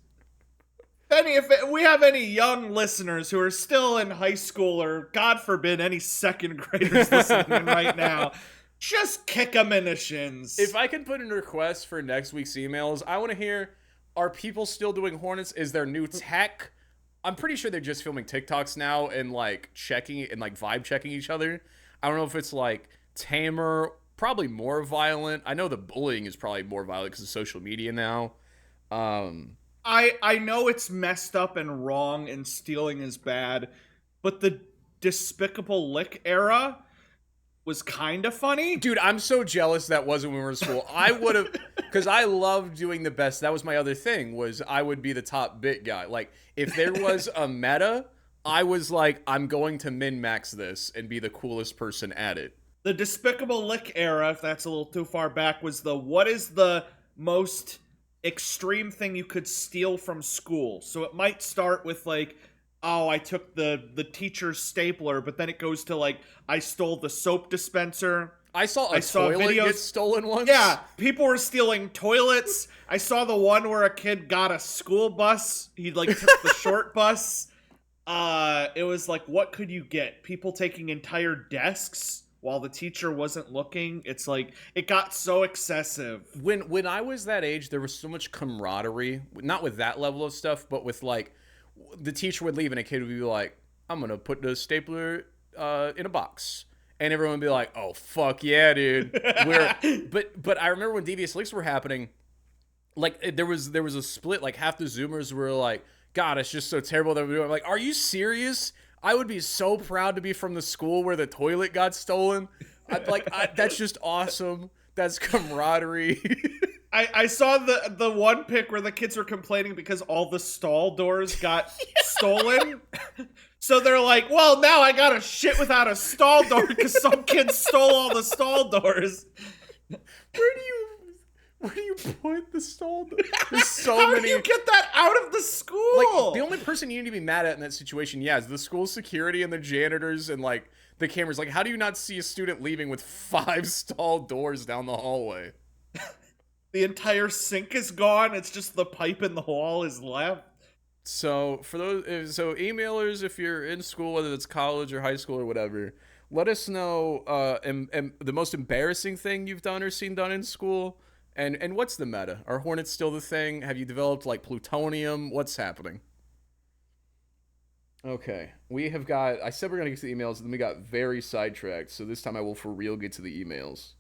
If we have any young listeners who are still in high school, or God forbid any second graders listening right now, just kick them in the shins. If I can put in a request for next week's emails, I want to hear, are people still doing hornets? Is there new tech? I'm pretty sure they're just filming TikToks now and like checking it and like vibe checking each other. I don't know if it's like tamer, probably more violent. I know the bullying is probably more violent because of social media now. I know it's messed up and wrong and stealing is bad, but the Despicable Lick era was kind of funny. Dude, I'm so jealous that wasn't when we were in school. I would have, because I loved doing the best. That was my other thing, was I would be the top bit guy. Like, if there was a meta, I was like, I'm going to min-max this and be the coolest person at it. The Despicable Lick era, if that's a little too far back, was what is the most extreme thing you could steal from school? So it might start with like, oh, I took the teacher's stapler, but then it goes to like, I stole the soap dispenser. I saw I a saw toilet videos. get stolen once. Yeah, people were stealing toilets. I saw the one where a kid got a school bus. He like took the short bus. It was like, what could you get? People taking entire desks while the teacher wasn't looking. It's like it got so excessive. When I was that age, there was so much camaraderie. Not with that level of stuff, but with like the teacher would leave and a kid would be like, "I'm gonna put the stapler in a box," and everyone would be like, "Oh fuck yeah, dude!" Where, but I remember when devious leaks were happening, like there was a split. Like half the Zoomers were like, "God, it's just so terrible that we're doing." I'm like, "Are you serious? I would be so proud to be from the school where the toilet got stolen. That's just awesome. That's camaraderie." I saw the one pic where the kids were complaining because all the stall doors got stolen. So they're like, well, now I gotta shit without a stall door because some kids stole all the stall doors. Where do you put the stall door? There's so How many. do you get that out of the school? Like, the only person you need to be mad at in that situation, yeah, is the school security and the janitors and like the cameras. Like, how do you not see a student leaving with 5 stall doors down the hallway? The entire sink is gone. It's just the pipe in the wall is left. So for those, so emailers, if you're in school, whether it's college or high school or whatever, let us know the most embarrassing thing you've done or seen done in school, and what's the meta? Are hornets still the thing? Have you developed like plutonium? What's happening? Okay, we have got. I said we're gonna get to the emails, and then we got very sidetracked. So this time I will for real get to the emails.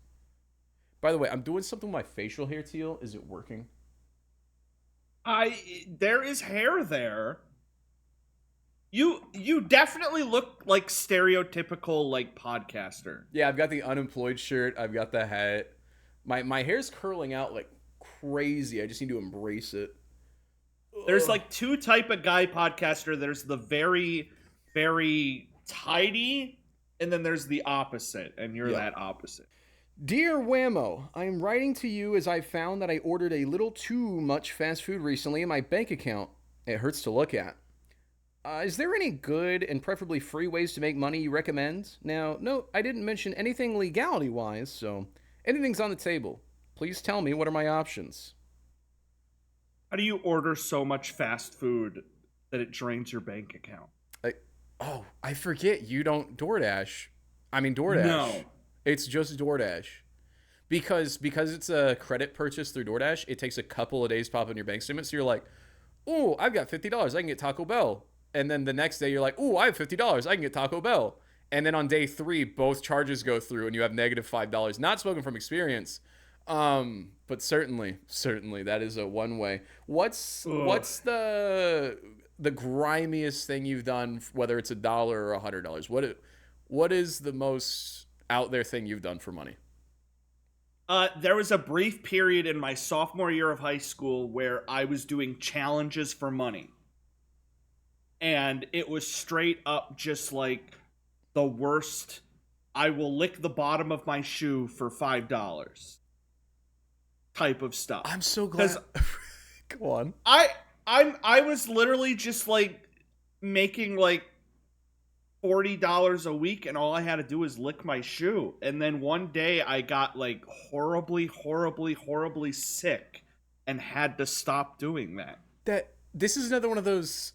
By the way, I'm doing something with my facial hair, Teal. Is it working? There is hair there. You definitely look like stereotypical like podcaster. Yeah, I've got the unemployed shirt. I've got the hat. My hair's curling out like crazy. I just need to embrace it. There's like 2 type of guy podcaster. There's the very, very tidy, and then there's the opposite, and you're that opposite. Dear Whammo, I am writing to you as I found that I ordered a little too much fast food recently in my bank account. It hurts to look at. Is there any good and preferably free ways to make money you recommend? Now, no, I didn't mention anything legality-wise, so anything's on the table. Please tell me what are my options. How do you order so much fast food that it drains your bank account? I forget you don't DoorDash. I mean DoorDash. No. It's just DoorDash. Because it's a credit purchase through DoorDash, it takes a couple of days to pop in your bank statement. So you're like, "Ooh, I've got $50. I can get Taco Bell." And then the next day you're like, "Ooh, I have $50. I can get Taco Bell." And then on day 3, both charges go through and you have negative $5. Not spoken from experience. But certainly that is a one way. What's the grimiest thing you've done, whether it's $1 or $100? What is the most out there thing you've done for money? There was a brief period in my sophomore year of high school where I was doing challenges for money. And it was straight up just like the worst. I will lick the bottom of my shoe for $5 type of stuff. I'm so glad. Go on. I was literally just like making like $40 a week, and all I had to do was lick my shoe. And then one day I got like horribly sick and had to stop doing that. This is another one of those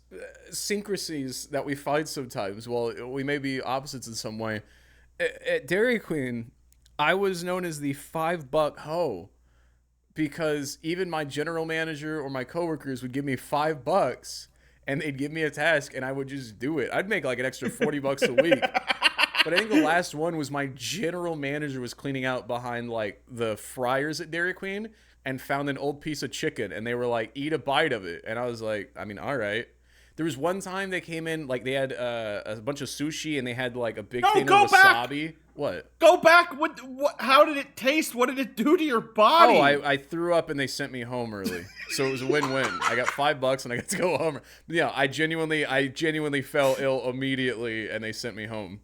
syncrasies that we find sometimes. Well, we may be opposites in some way. At Dairy Queen, I was known as the $5 hoe because even my general manager or my coworkers would give me $5 and they'd give me a task and I would just do it. I'd make like an extra $40 a week. But I think the last one was my general manager was cleaning out behind like the fryers at Dairy Queen and found an old piece of chicken and they were like, "Eat a bite of it." And I was like, I mean, all right. There was one time they came in, like they had a bunch of sushi and they had like a big thing of wasabi. Back. What? Go back. What? How did it taste? What did it do to your body? Oh, I threw up and they sent me home early. So it was a win-win. I got $5 and I got to go home. Yeah, I genuinely fell ill immediately and they sent me home.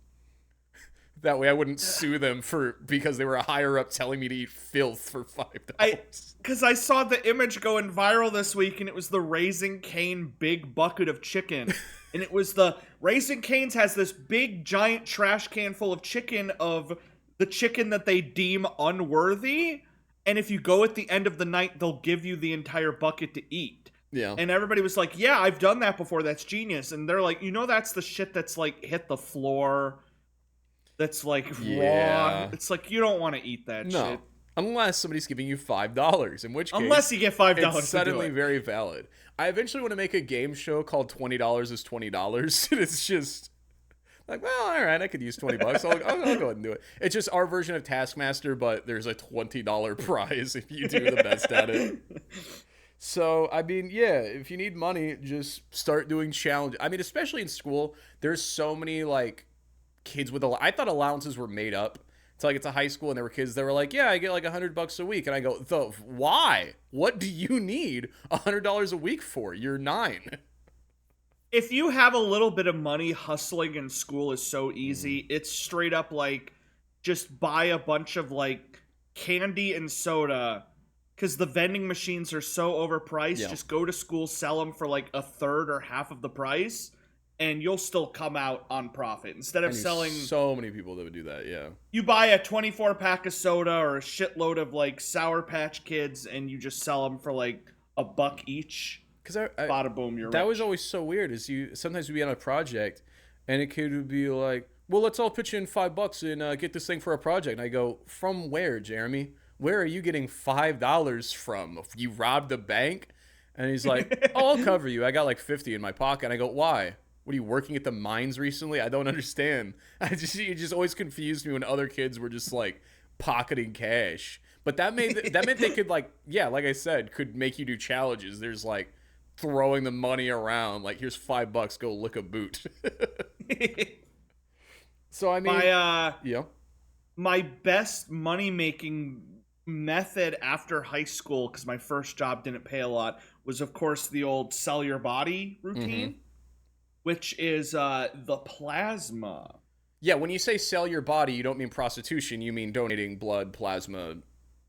That way I wouldn't sue them because they were a higher up telling me to eat filth for $5. Because I saw the image going viral this week, and it was the Raising Cane big bucket of chicken. And it was the Raising Cane's has this big giant trash can full of chicken of the chicken that they deem unworthy, and if you go at the end of the night, they'll give you the entire bucket to eat. Yeah. And everybody was like, yeah, I've done that before. That's genius. And they're like, that's the shit that's like hit the floor. That's like raw. Yeah. It's like, you don't want to eat that No. shit. Unless somebody's giving you $5, in which case Unless you get $5 it's to do suddenly it. very valid. I eventually want to make a game show called $20 is $20. And it's just like, well, all right, I could use $20. I'll go ahead and do it. It's just our version of Taskmaster, but there's a $20 prize if you do the best at it. So, I mean, yeah, if you need money, just start doing challenges. I mean, especially in school, there's so many, like, kids with I thought allowances were made up. To like, it's a high school, and there were kids that were like, yeah, I get like $100 a week. And I go, why? What do you need $100 a week for? You're 9. If you have a little bit of money, hustling in school is so easy. It's straight up like, just buy a bunch of like candy and soda, because the vending machines are so overpriced. Yeah. Just go to school, sell them for like a third or half of the price, and you'll still come out on profit. Instead of selling, so many people that would do that, yeah. you buy a 24-pack of soda or a shitload of like Sour Patch Kids, and you just sell them for like $1 each. Because bada boom, you're that rich. was always so weird. Is sometimes we'd be on a project, and a kid would be like, well, let's all pitch in $5 and get this thing for a project. And I go, from where, Jeremy? Where are you getting $5 from? You robbed the bank? And he's like, oh, I'll cover you. I got like 50 in my pocket. And I go, why? What, are you working at the mines recently? I don't understand. It just always confused me when other kids were just like pocketing cash. But that meant they could, like, yeah, like I said, could make you do challenges. There's like throwing the money around, like, here's $5, go lick a boot. So I mean, my best money making method after high school, because my first job didn't pay a lot, was of course the old sell your body routine, which is the plasma. Yeah, when you say sell your body, you don't mean prostitution. You mean donating blood, plasma.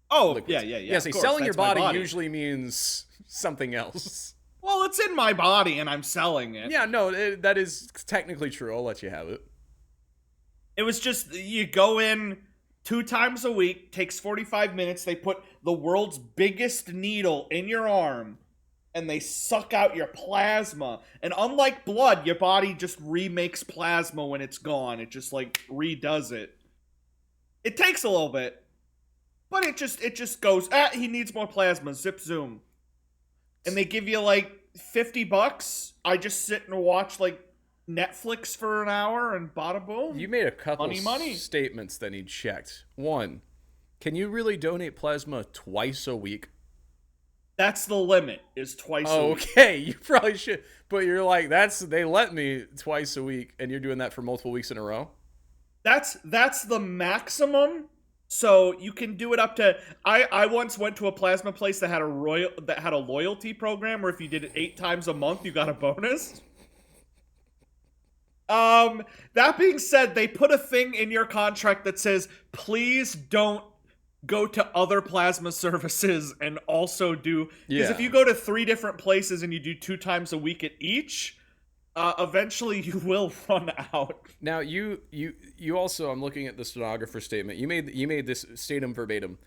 Oh, liquids. yeah. Yeah, say selling your body usually means something else. Well, it's in my body and I'm selling it. Yeah, no, that is technically true. I'll let you have it. It was just, you go in 2 times a week, takes 45 minutes. They put the world's biggest needle in your arm, and they suck out your plasma. And unlike blood, your body just remakes plasma when it's gone. It just, like, redoes it. It takes a little bit, but it just goes, he needs more plasma, zip zoom. And they give you, like, $50. I just sit and watch, like, Netflix for an hour, and bada boom. You made a couple money. statements that need checked. One, can you really donate plasma twice a week? That's the limit, is twice a week. Okay, you probably should. But you're like, they let me twice a week, and you're doing that for multiple weeks in a row? That's the maximum. So you can do it up to. I once went to a plasma place that had a loyalty program where if you did it 8 times a month, you got a bonus. That being said, they put a thing in your contract that says, please don't go to other plasma services and also do, because if you go to 3 different places and you do 2 times a week at each, eventually you will run out. Now you also, I'm looking at the stenographer statement. You made this statement verbatim.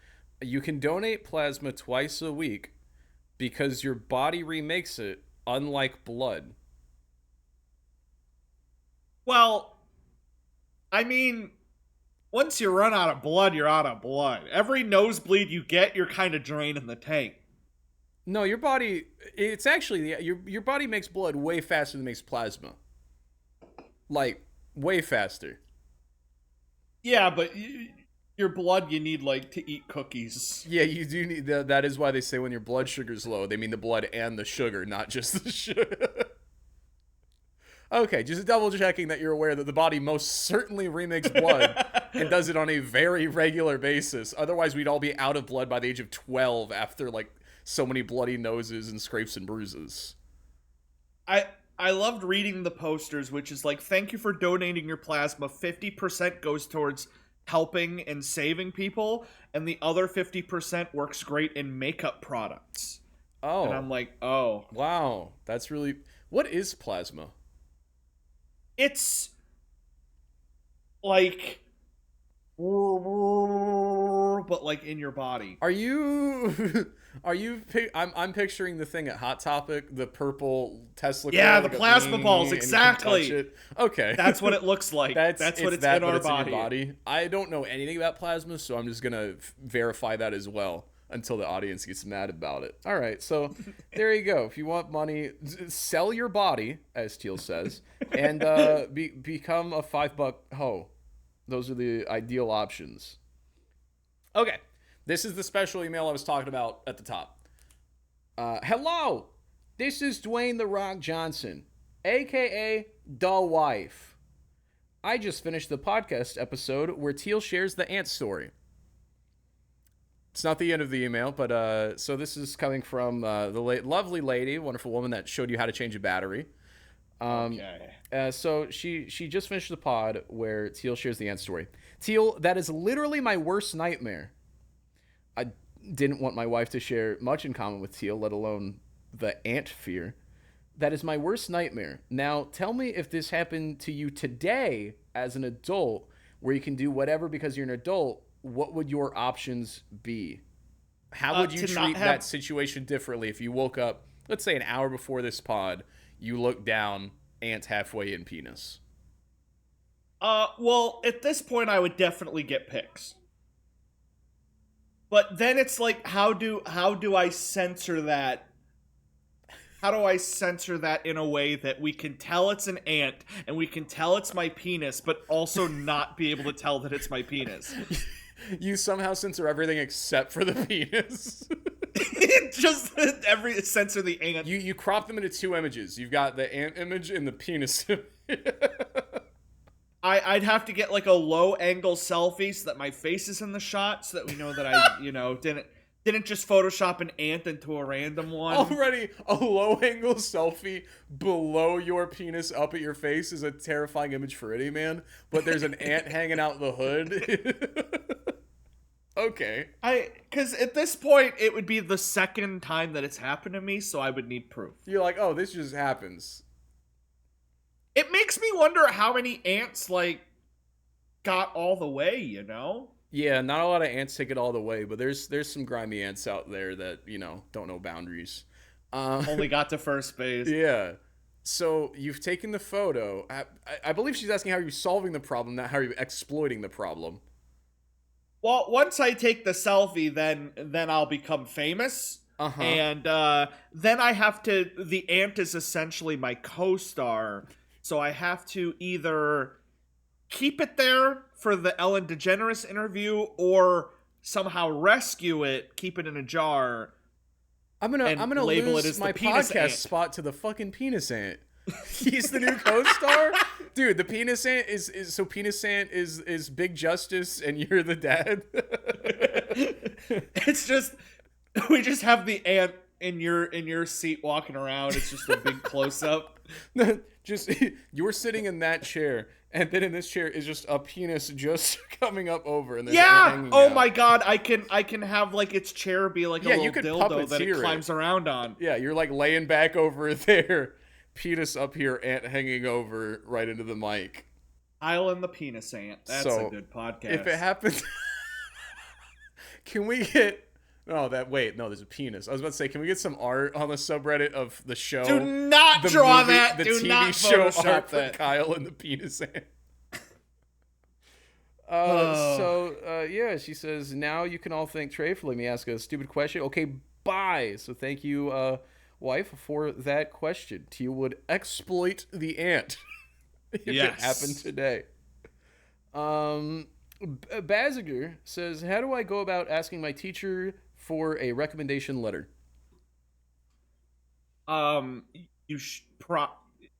You can donate plasma twice a week because your body remakes it, unlike blood. Well, I mean, once you run out of blood, you're out of blood. Every nosebleed you get, you're kind of draining the tank. No, your body, it's actually, your body makes blood way faster than it makes plasma. Like, way faster. Yeah, but your blood, you need, like, to eat cookies. Yeah, you do need, that is why they say when your blood sugar's low, they mean the blood and the sugar, not just the sugar. Okay, just double checking that you're aware that the body most certainly remakes blood and does it on a very regular basis. Otherwise, we'd all be out of blood by the age of 12 after, like, so many bloody noses and scrapes and bruises. I loved reading the posters, which is like, thank you for donating your plasma. 50% goes towards helping and saving people, and the other 50% works great in makeup products. Oh. And I'm like, oh. Wow, that's really... What is plasma? It's like but like in your body. Are you I'm picturing the thing at Hot Topic, the purple Tesla Yeah, coil the that goes plasma balls, and you can touch exactly. it. Okay. That's what it looks like. That's what It's it's that, in but our it's in your body. body. I don't know anything about plasma, so I'm just gonna verify that as well until the audience gets mad about it. All right, so there you go. If you want money, sell your body, as Teal says, and become a $5 hoe. Those are the ideal options. Okay, this is the special email I was talking about at the top. Hello, this is Dwayne The Rock Johnson, aka The Wife. I just finished the podcast episode where Teal shares the ant story. It's not the end of the email, but so this is coming from the lovely lady, wonderful woman that showed you how to change a battery. Okay. So she just finished the pod where Teal shares the ant story. Teal, that is literally my worst nightmare. I didn't want my wife to share much in common with Teal, let alone the ant fear. That is my worst nightmare. Now, tell me if this happened to you today as an adult, where you can do whatever because you're an adult. What would your options be? How would you treat that situation differently if you woke up, let's say an hour before this pod, you look down, ant halfway in penis? Well, at this point, I would definitely get pics. But then it's like, how do I censor that? How do I censor that in a way that we can tell it's an ant and we can tell it's my penis, but also not be able to tell that it's my penis? You somehow censor everything except for the penis. Just censor the ant. You crop them into two images. You've got the ant image and the penis image. I'd have to get like a low angle selfie so that my face is in the shot, so that we know that I, didn't just Photoshop an ant into a random one. Already, a low angle selfie below your penis up at your face is a terrifying image for any man, but there's an ant hanging out the hood. Okay. Because at this point, it would be the second time that it's happened to me, so I would need proof. You're like, oh, this just happens. It makes me wonder how many ants, got all the way, Yeah, not a lot of ants take it all the way, but there's some grimy ants out there that, don't know boundaries. Only got to first base. Yeah. So you've taken the photo. I believe she's asking how are you solving the problem, not how are you exploiting the problem. Well, once I take the selfie, then I'll become famous. Uh-huh. And then I have to... The ant is essentially my co-star, so I have to either keep it there for the Ellen DeGeneres interview or somehow rescue it, keep it in a jar. I'm gonna label lose it as my the penis podcast ant. spot to the fucking penis ant. He's the new co-star, dude. The penis ant is so penis ant is Big Justice, and you're the dad. It's just we just have the ant in your seat walking around. It's just a big close up. Just you're sitting in that chair, and then in this chair is just a penis just coming up over, and yeah. Oh out. my god, I can have its chair be like a little you could dildo that it puppeteer climbs around on. Yeah, you're laying back over there, penis up here, ant hanging over right into the mic. Island the penis ant. That's a good podcast. If it happens, can we get? No, there's a penis. I was about to say, can we get some art on the subreddit of the show? Do not draw that. The Do TV not show Photoshop art that. for Kyle and the penis ant. Yeah, she says, now you can all thank Trey for letting me ask a stupid question. Okay, bye. So thank you, wife, for that question. Teal would exploit the ant if it happened today. Baziger says, how do I go about asking my teacher for a recommendation letter? You should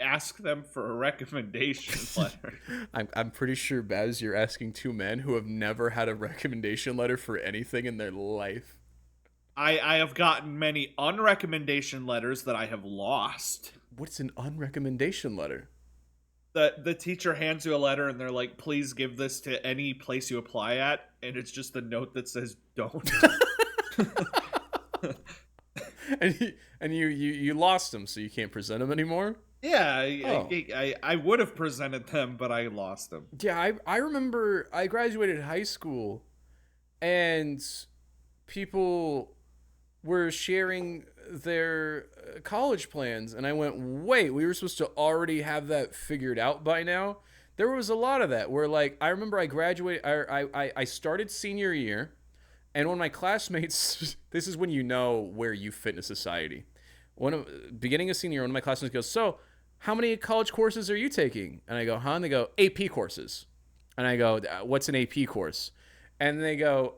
ask them for a recommendation letter. I'm pretty sure, Baz, you're asking two men who have never had a recommendation letter for anything in their life. I have gotten many unrecommendation letters that I have lost. What's an unrecommendation letter? The teacher hands you a letter and they're like, please give this to any place you apply at, and it's just a note that says don't. And you lost them, so you can't present them anymore? Yeah, Oh. I would have presented them, but I lost them. Yeah, I remember I graduated high school and people were sharing their college plans, and I went, wait, we were supposed to already have that figured out by now. There was a lot of that where, like, I remember I graduated, I started senior year, and one of my classmates, this is when you know where you fit in a society. Beginning of senior year, one of my classmates goes, so how many college courses are you taking? And I go, huh? And they go, AP courses. And I go, what's an AP course? And they go,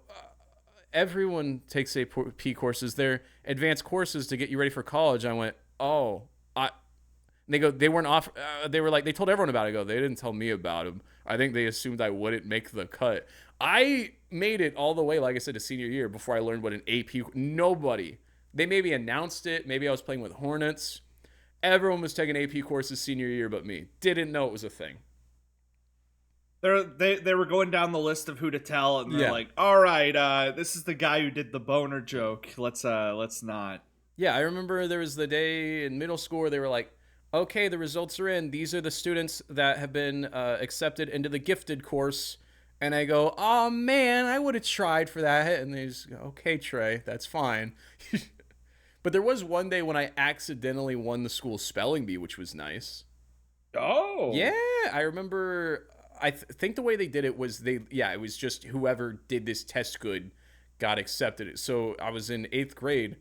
everyone takes AP courses. They're advanced courses to get you ready for college. I went, oh, they go, they weren't off. They were like, they told everyone about it. I go, they didn't tell me about them. I think they assumed I wouldn't make the cut. I made it all the way, like I said, to senior year before I learned what an AP. Nobody. They maybe announced it. Maybe I was playing with Hornets. Everyone was taking AP courses senior year, but me didn't know it was a thing. They were going down the list of who to tell, and they're Yeah. like, "All right, this is the guy who did the boner joke. Let's not." Yeah, I remember there was the day in middle school where they were like, okay, the results are in. These are the students that have been accepted into the gifted course. And I go, oh man, I would have tried for that. And they just go, okay, Trey, that's fine. But there was one day when I accidentally won the school spelling bee, which was nice. Oh, Yeah, I remember. I think the way they did it was it was just whoever did this test good got accepted. So I was in 8th grade,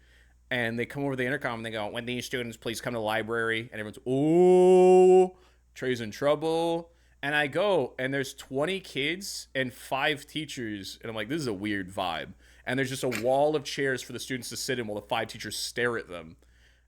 and they come over the intercom and they go, when these students please come to the library, and everyone's, oh, Trey's in trouble. And I go, and there's 20 kids and 5 teachers, and I'm like, this is a weird vibe. And there's just a wall of chairs for the students to sit in while the 5 teachers stare at them.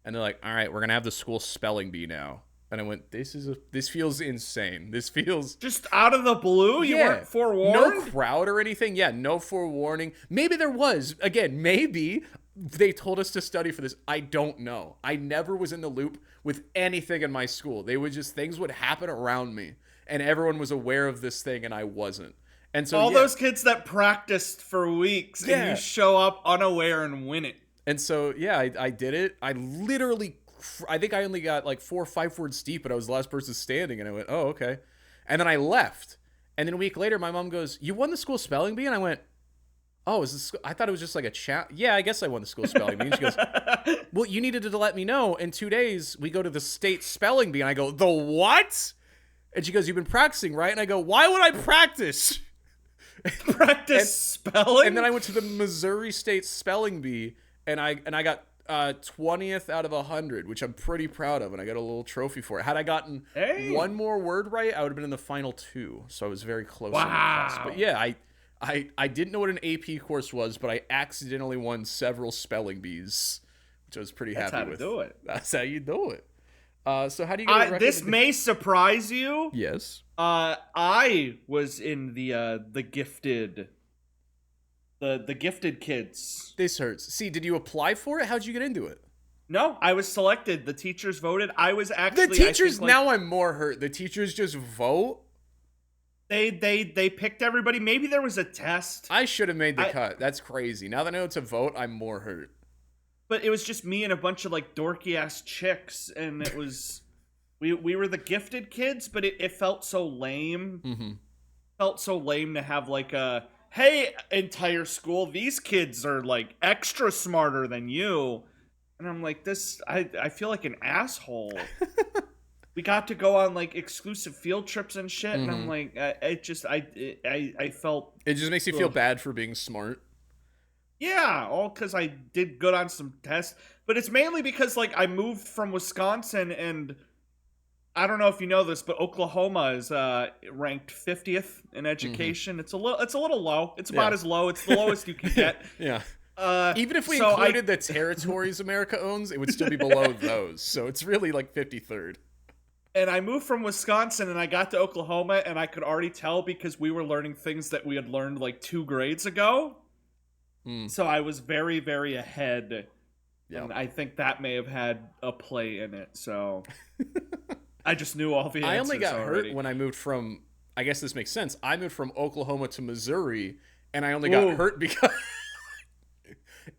And they're like, all right, we're gonna have the school spelling bee now. And I went, this feels insane. This feels, just out of the blue. You yeah, weren't forewarned. no crowd or anything. Yeah, no forewarning. Maybe there was. Again, maybe they told us to study for this. I don't know. I never was in the loop with anything in my school. They would just, things would happen around me, and everyone was aware of this thing, and I wasn't. And so All those kids that practiced for weeks, and you show up unaware and win it. And so yeah, I did it. I think I only got like 4 or 5 words deep, but I was the last person standing, and I went, oh, okay. And then I left. And then a week later, my mom goes, you won the school spelling bee? And I went, oh, is this? I thought it was just like a chat. Yeah, I guess I won the school spelling bee. And she goes, well, you needed to let me know. In 2 days, we go to the state spelling bee. And I go, the what? And she goes, you've been practicing, right? And I go, why would I practice? Practice spelling? And then I went to the Missouri State Spelling Bee, and I got 20th out of 100, which I'm pretty proud of, and I got a little trophy for it. Had I gotten one more word right, I would have been in the final 2, so I was very close. Wow. In the class. But yeah, I didn't know what an AP course was, but I accidentally won several spelling bees, which I was pretty happy with. That's how to do it. That's how you do it. So how do you get this may surprise you. Yes. I was in the gifted the gifted kids. This hurts. See, did you apply for it? How'd you get into it? No, I was selected. The teachers voted. I was actually the teachers. I think, now I'm more hurt. The teachers just vote. They picked everybody. Maybe there was a test. I should have made the cut. That's crazy. Now that I know it's a vote, I'm more hurt. But it was just me and a bunch of like dorky ass chicks, and it was we were the gifted kids, but it felt so lame. Mm-hmm. Felt so lame to have like a, hey, entire school, these kids are like extra smarter than you. And I'm like, I feel like an asshole. We got to go on like exclusive field trips and shit, and I'm like, I felt it just makes you feel bad for being smart. Yeah, all because I did good on some tests, but it's mainly because like I moved from Wisconsin, and I don't know if you know this, but Oklahoma is ranked 50th in education. It's a little low. It's about as low. It's the lowest you can get. Yeah. Even if we included the territories America owns, it would still be below those. So it's really like 53rd. And I moved from Wisconsin, and I got to Oklahoma, and I could already tell because we were learning things that we had learned like 2 grades ago. So I was very, very ahead. Yeah. And I think that may have had a play in it. So I just knew all the answers. I only got already. hurt when I moved from, I guess this makes sense. I moved from Oklahoma to Missouri, and I only got hurt because...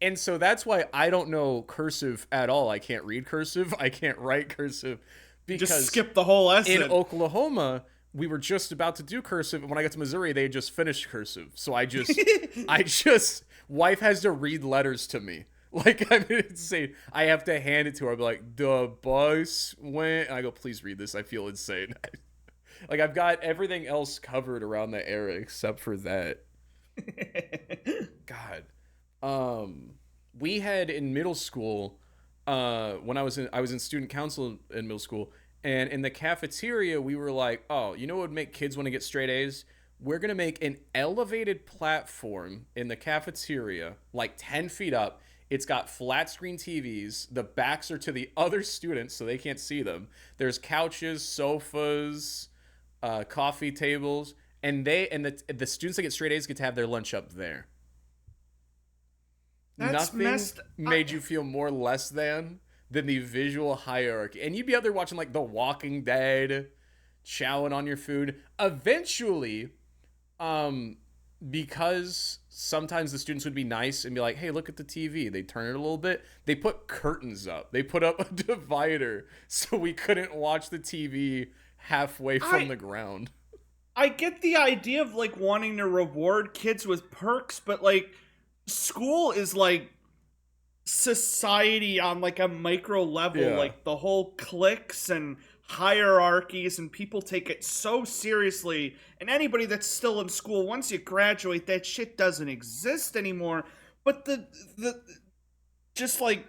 And so that's why I don't know cursive at all. I can't read cursive. I can't write cursive. Just because skip the whole in lesson. Oklahoma, we were just about to do cursive, and when I got to Missouri, they had just finished cursive. So I just, wife has to read letters to me. Like, I'm insane. I have to hand it to her. I'll be like, the bus went. And I go, please read this. I feel insane. Like, I've got everything else covered around the era except for that. God. We had in middle school, when I was in student council in middle school, and in the cafeteria we were like, oh, you know what would make kids want to get straight A's? We're gonna make an elevated platform in the cafeteria, like 10 feet up. It's got flat screen TVs. The backs are to the other students, so they can't see them. There's couches, sofas, coffee tables, and the students that get straight A's get to have their lunch up there. That's Nothing messed. made you feel more less than the visual hierarchy. And you'd be out there watching like The Walking Dead, chowing on your food. Eventually, because sometimes the students would be nice and be like, hey, look at the TV. They turn it a little bit. They put curtains up. They put up a divider so we couldn't watch the TV halfway from the ground. I get the idea of like wanting to reward kids with perks, but like school is like society on like a micro level. Yeah. Like the whole cliques and hierarchies, and people take it so seriously. And anybody that's still in school, once you graduate, that shit doesn't exist anymore. But the just like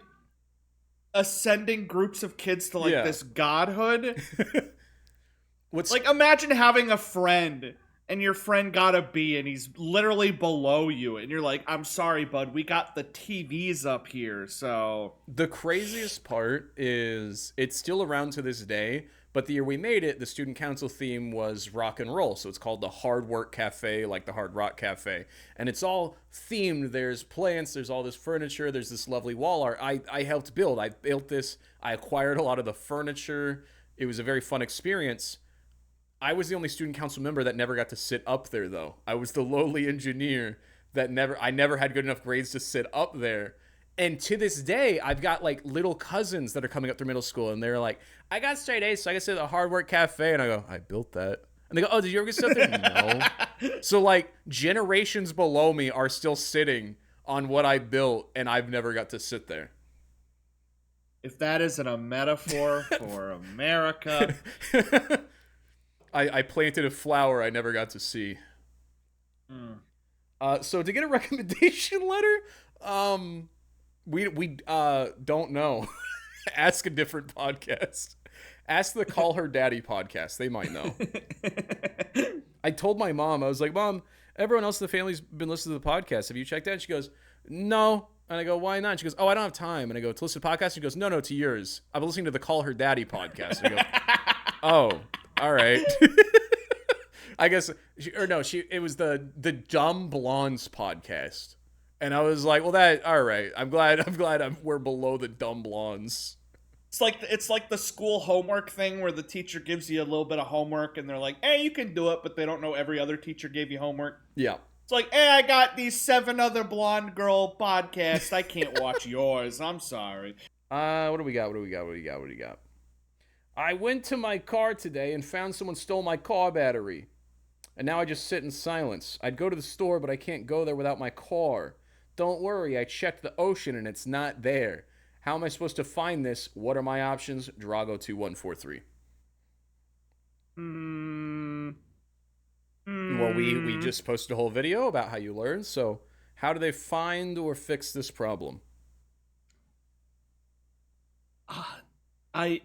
ascending groups of kids to like this godhood. What's Like, imagine having a friend and your friend got a B and he's literally below you, and you're like, I'm sorry, bud, we got the TVs up here, so. the craziest part is it's still around to this day, but the year we made it, the student council theme was rock and roll. So it's called the Hard Work Cafe, like the Hard Rock Cafe. And it's all themed. There's plants, there's all this furniture, there's this lovely wall art. I helped build. I built this. I acquired a lot of the furniture. It was a very fun experience. I was the only student council member that never got to sit up there, though. I was the lowly engineer I never had good enough grades to sit up there. And to this day, I've got like little cousins that are coming up through middle school, and they're like, I got straight A's, so I got to sit at the Hard Work Cafe. And I go, I built that. And they go, oh, did you ever get to sit there? No. So like generations below me are still sitting on what I built, and I've never got to sit there. If that isn't a metaphor for America. I planted a flower I never got to see. So to get a recommendation letter, we don't know. Ask a different podcast. Ask the Call Her Daddy podcast. They might know. I told my mom, I was like, Mom, everyone else in the family's been listening to the podcast. Have you checked that? And she goes, no. And I go, why not? And she goes, oh, I don't have time. And I go, to listen to podcasts? And she goes, no, to yours. I've been listening to the Call Her Daddy podcast. And I go, oh. All right. I guess it was the Dumb Blondes podcast. And I was like, well, all right. I'm glad we're below the Dumb Blondes. It's like the school homework thing where the teacher gives you a little bit of homework and they're like, hey, you can do it, but they don't know every other teacher gave you homework. Yeah. It's like, hey, I got these 7 other blonde girl podcasts. I can't watch yours. I'm sorry. What do we got? I went to my car today and found someone stole my car battery. And now I just sit in silence. I'd go to the store, but I can't go there without my car. Don't worry, I checked the ocean and it's not there. How am I supposed to find this? What are my options? Drago2143. Well, we just posted a whole video about how you learned, so how do they find or fix this problem? I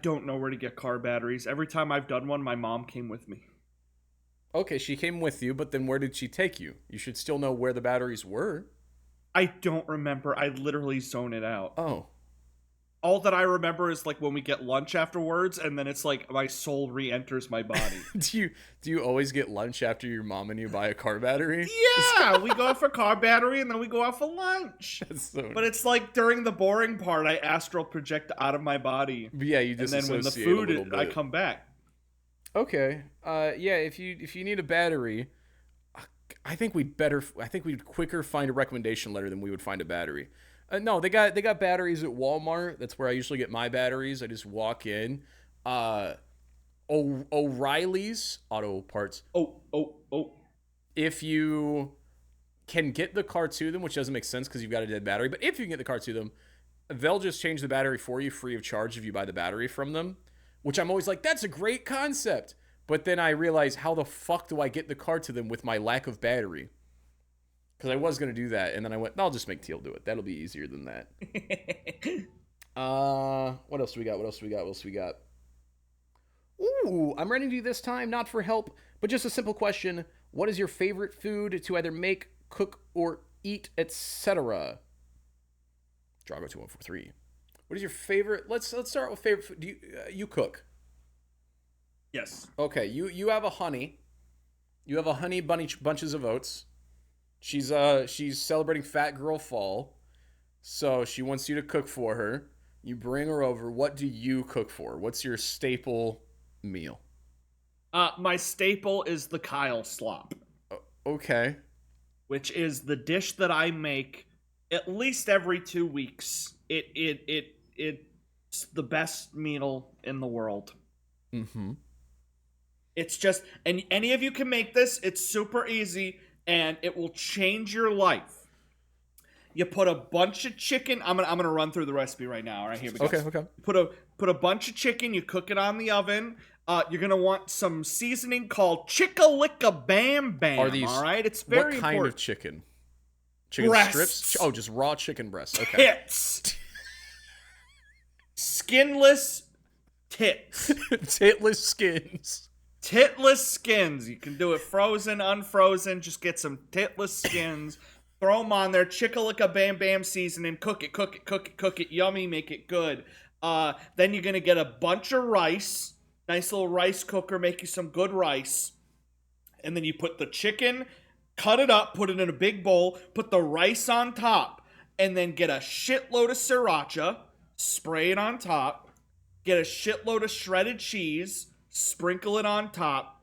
don't know where to get car batteries. Every time I've done one, my mom came with me. Okay, she came with you, but then where did she take you? You should still know where the batteries were. I don't remember. I literally zone it out. Oh. All that I remember is like when we get lunch afterwards, and then it's like my soul re-enters my body. Do you always get lunch after your mom and you buy a car battery? Yeah, we go out for car battery and then we go out for lunch. But it's like during the boring part, I astral project out of my body. Yeah, you just and then when the food, I come back. Okay. Yeah. If you need a battery, I think we'd quicker find a recommendation letter than we would find a battery. No, they got batteries at Walmart. That's where I usually get my batteries. I just walk in. Uh, O'Reilly's Auto Parts. Oh. If you can get the car to them, which doesn't make sense because you've got a dead battery, but if you can get the car to them, they'll just change the battery for you free of charge if you buy the battery from them. Which I'm always like, that's a great concept. But then I realize, how the fuck do I get the car to them with my lack of battery? Because I was going to do that, and then I went, I'll just make Teal do it. That'll be easier than that. What else do we got? What else do we got? Ooh, I'm ready to do this time, not for help, but just a simple question. What is your favorite food to either make, cook, or eat, etc.? Drago 2143. What is your favorite? Let's start with favorite food. Do you cook? Yes. Okay, you have a honey. You have a honey bunches of oats. She's celebrating Fat Girl Fall, so she wants you to cook for her. You bring her over. What do you cook for her? What's your staple meal? My staple is the Kyle slop, Okay. which is the dish that I make at least every 2 weeks. It's the best meal in the world. Mm-hmm. It's just, and any of you can make this. It's super easy, and it will change your life. You put a bunch of chicken. I'm gonna run through the recipe right now. All right, here we go. Okay. Put a bunch of chicken. You cook it on the oven. You're gonna want some seasoning called Chicka Bam Bam. Are these, all right? It's very what kind important. of chicken? Chicken Breasts. strips? Oh, just raw chicken breasts. Okay. Tits. Skinless tits. Titless skins. Titless skins. You can do it frozen, unfrozen. Just get some titless skins. Throw them on there. Chicka Bam Bam seasoning. Cook it. Yummy. Make it good. Then you're going to get a bunch of rice. Nice little rice cooker. Make you some good rice. And then you put the chicken, cut it up, put it in a big bowl, put the rice on top, and then get a shitload of sriracha, spray it on top, get a shitload of shredded cheese, sprinkle it on top,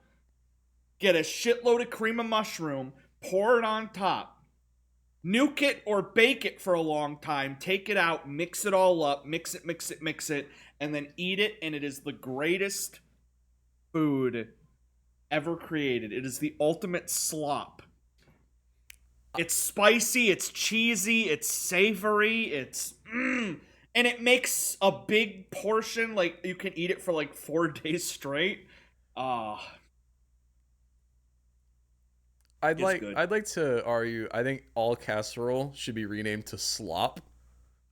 get a shitload of cream of mushroom, pour it on top, nuke it or bake it for a long time, take it out, mix it all up, mix it, and then eat it, and it is the greatest food ever created. It is the ultimate slop. It's spicy, it's cheesy, it's savory, it's and it makes a big portion. Like, you can eat it for like 4 days straight. I'd It's like good. I'd like to argue. I think all casserole should be renamed to slop.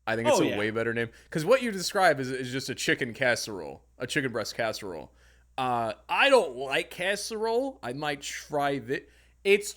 I think it's Oh, a yeah. way better name, because what you describe is just a chicken casserole, a chicken breast casserole. I don't like casserole. I might try that. It's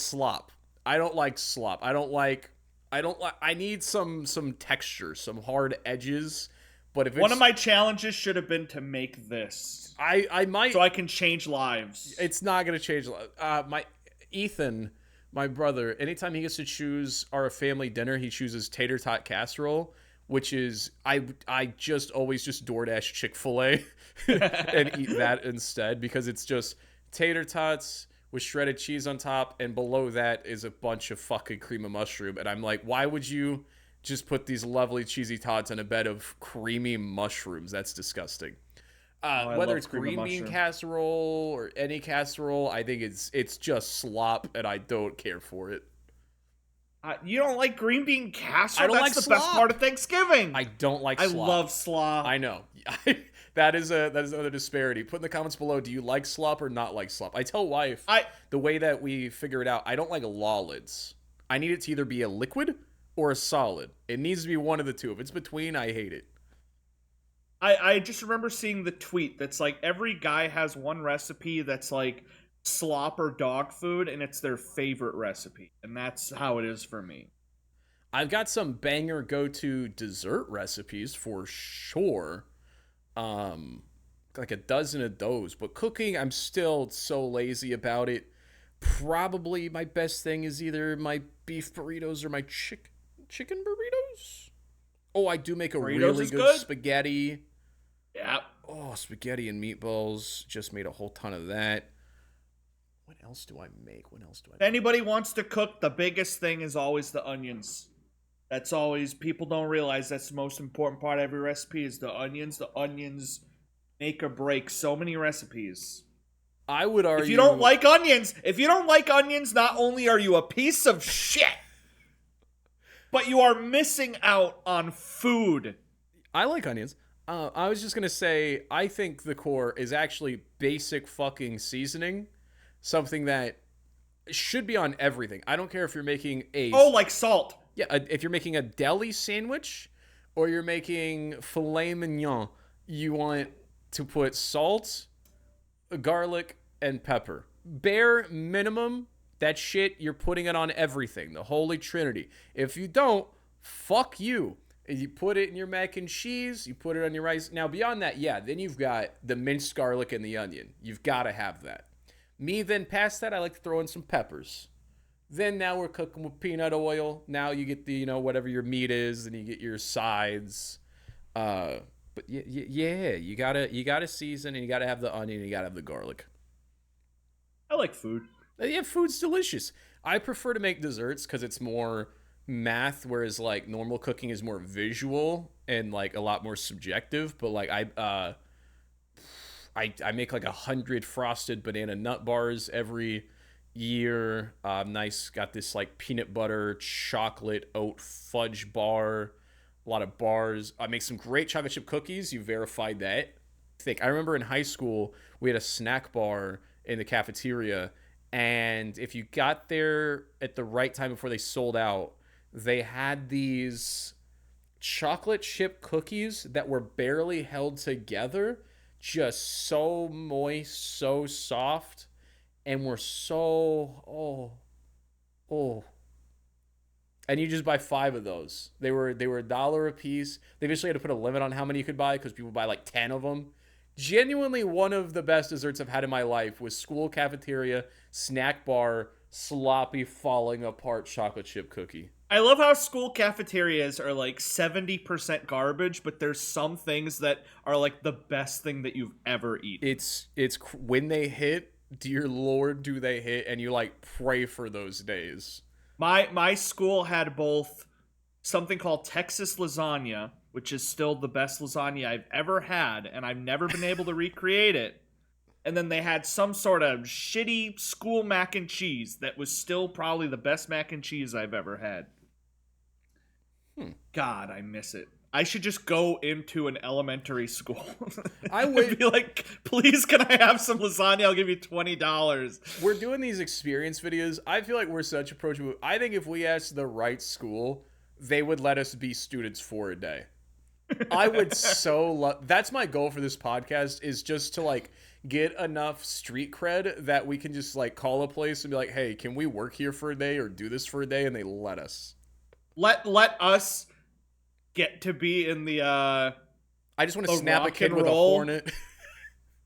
slop. I don't like slop. I need some texture, some hard edges. But if One of my challenges should have been to make this, I might, so I can change lives. it's not gonna change. My Ethan, my brother, anytime he gets to choose our family dinner, he chooses tater tot casserole, which is I just always just DoorDash Chick-fil-A and eat that instead, because it's just tater tots with shredded cheese on top, and below that is a bunch of fucking cream of mushroom, and I'm like, why would you just put these lovely cheesy tots on a bed of creamy mushrooms? That's disgusting. I Whether love it's cream of green bean mushroom. casserole or any casserole, I think it's just slop, and I don't care for it. You don't like green bean casserole? I don't That's like the best slop. part of Thanksgiving. I don't like I slop. love slop. I know. That is another disparity. Put in the comments below, do you like slop or not like slop? I tell wife, the way that we figure it out, I don't like lollids. I need it to either be a liquid or a solid. It needs to be one of the two. If it's between, I hate it. I just remember seeing the tweet that's like, every guy has one recipe that's like slop or dog food, and it's their favorite recipe. And that's how it is for me. I've got some banger go-to dessert recipes for sure. Like a dozen of those, but cooking, I'm still so lazy about it. Probably my best thing is either my beef burritos or my chicken burritos. Oh, I do make a Burritos really is good good. spaghetti. Yeah. Oh, spaghetti and meatballs. Just made a whole ton of that. What else do I make? If anybody wants to cook, the biggest thing is always the onions. That's always, people don't realize that's the most important part of every recipe is the onions. The onions make or break so many recipes. I would If you don't argue like onions, not only are you a piece of shit, but you are missing out on food. I like onions. I was just gonna say I think the core is actually basic fucking seasoning, something that should be on everything. I don't care if you're making Oh, like salt. if you're making a deli sandwich or you're making filet mignon, you want to put salt, garlic, and pepper. Bare minimum, that shit, you're putting it on everything. The Holy Trinity. If you don't, fuck you. You put it in your mac and cheese, you put it on your rice. Now, beyond that, yeah, then you've got the minced garlic and the onion. You've got to have that. Me, then, past that, I like to throw in some peppers. Then now we're cooking with peanut oil. Now you get the, whatever your meat is, and you get your sides. But yeah, you gotta season, and you gotta have the onion, and you gotta have the garlic. I like food. Yeah, food's delicious. I prefer to make desserts because it's more math, whereas like normal cooking is more visual and like a lot more subjective. But like I make like 100 frosted banana nut bars every year. Nice, got this like peanut butter chocolate oat fudge bar. A lot of bars. I make some great chocolate chip cookies. You verified that. I remember in high school we had a snack bar in the cafeteria, and if you got there at the right time before they sold out, they had these chocolate chip cookies that were barely held together, just so moist, so soft, and were so oh. And you just buy 5 of those. They were $1 a piece. They eventually had to put a limit on how many you could buy because people buy like 10 of them. Genuinely one of the best desserts I've had in my life was school cafeteria, snack bar, sloppy, falling apart chocolate chip cookie. I love how school cafeterias are like 70% garbage, but there's some things that are like the best thing that you've ever eaten. It's when they hit, dear Lord, do they hit, and you like pray for those days. My school had both something called Texas lasagna, which is still the best lasagna I've ever had, and I've never been able to recreate it. And then they had some sort of shitty school mac and cheese that was still probably the best mac and cheese I've ever had. God, I miss it. I should just go into an elementary school. I would be like, please, can I have some lasagna? I'll give you $20. We're doing these experience videos. I feel like we're such approachable. I think if we asked the right school, they would let us be students for a day. I would so love. That's my goal for this podcast, is just to like get enough street cred that we can just like call a place and be like, hey, can we work here for a day or do this for a day? And they let us. Let us get to be in the I just want to snap a kid with a hornet.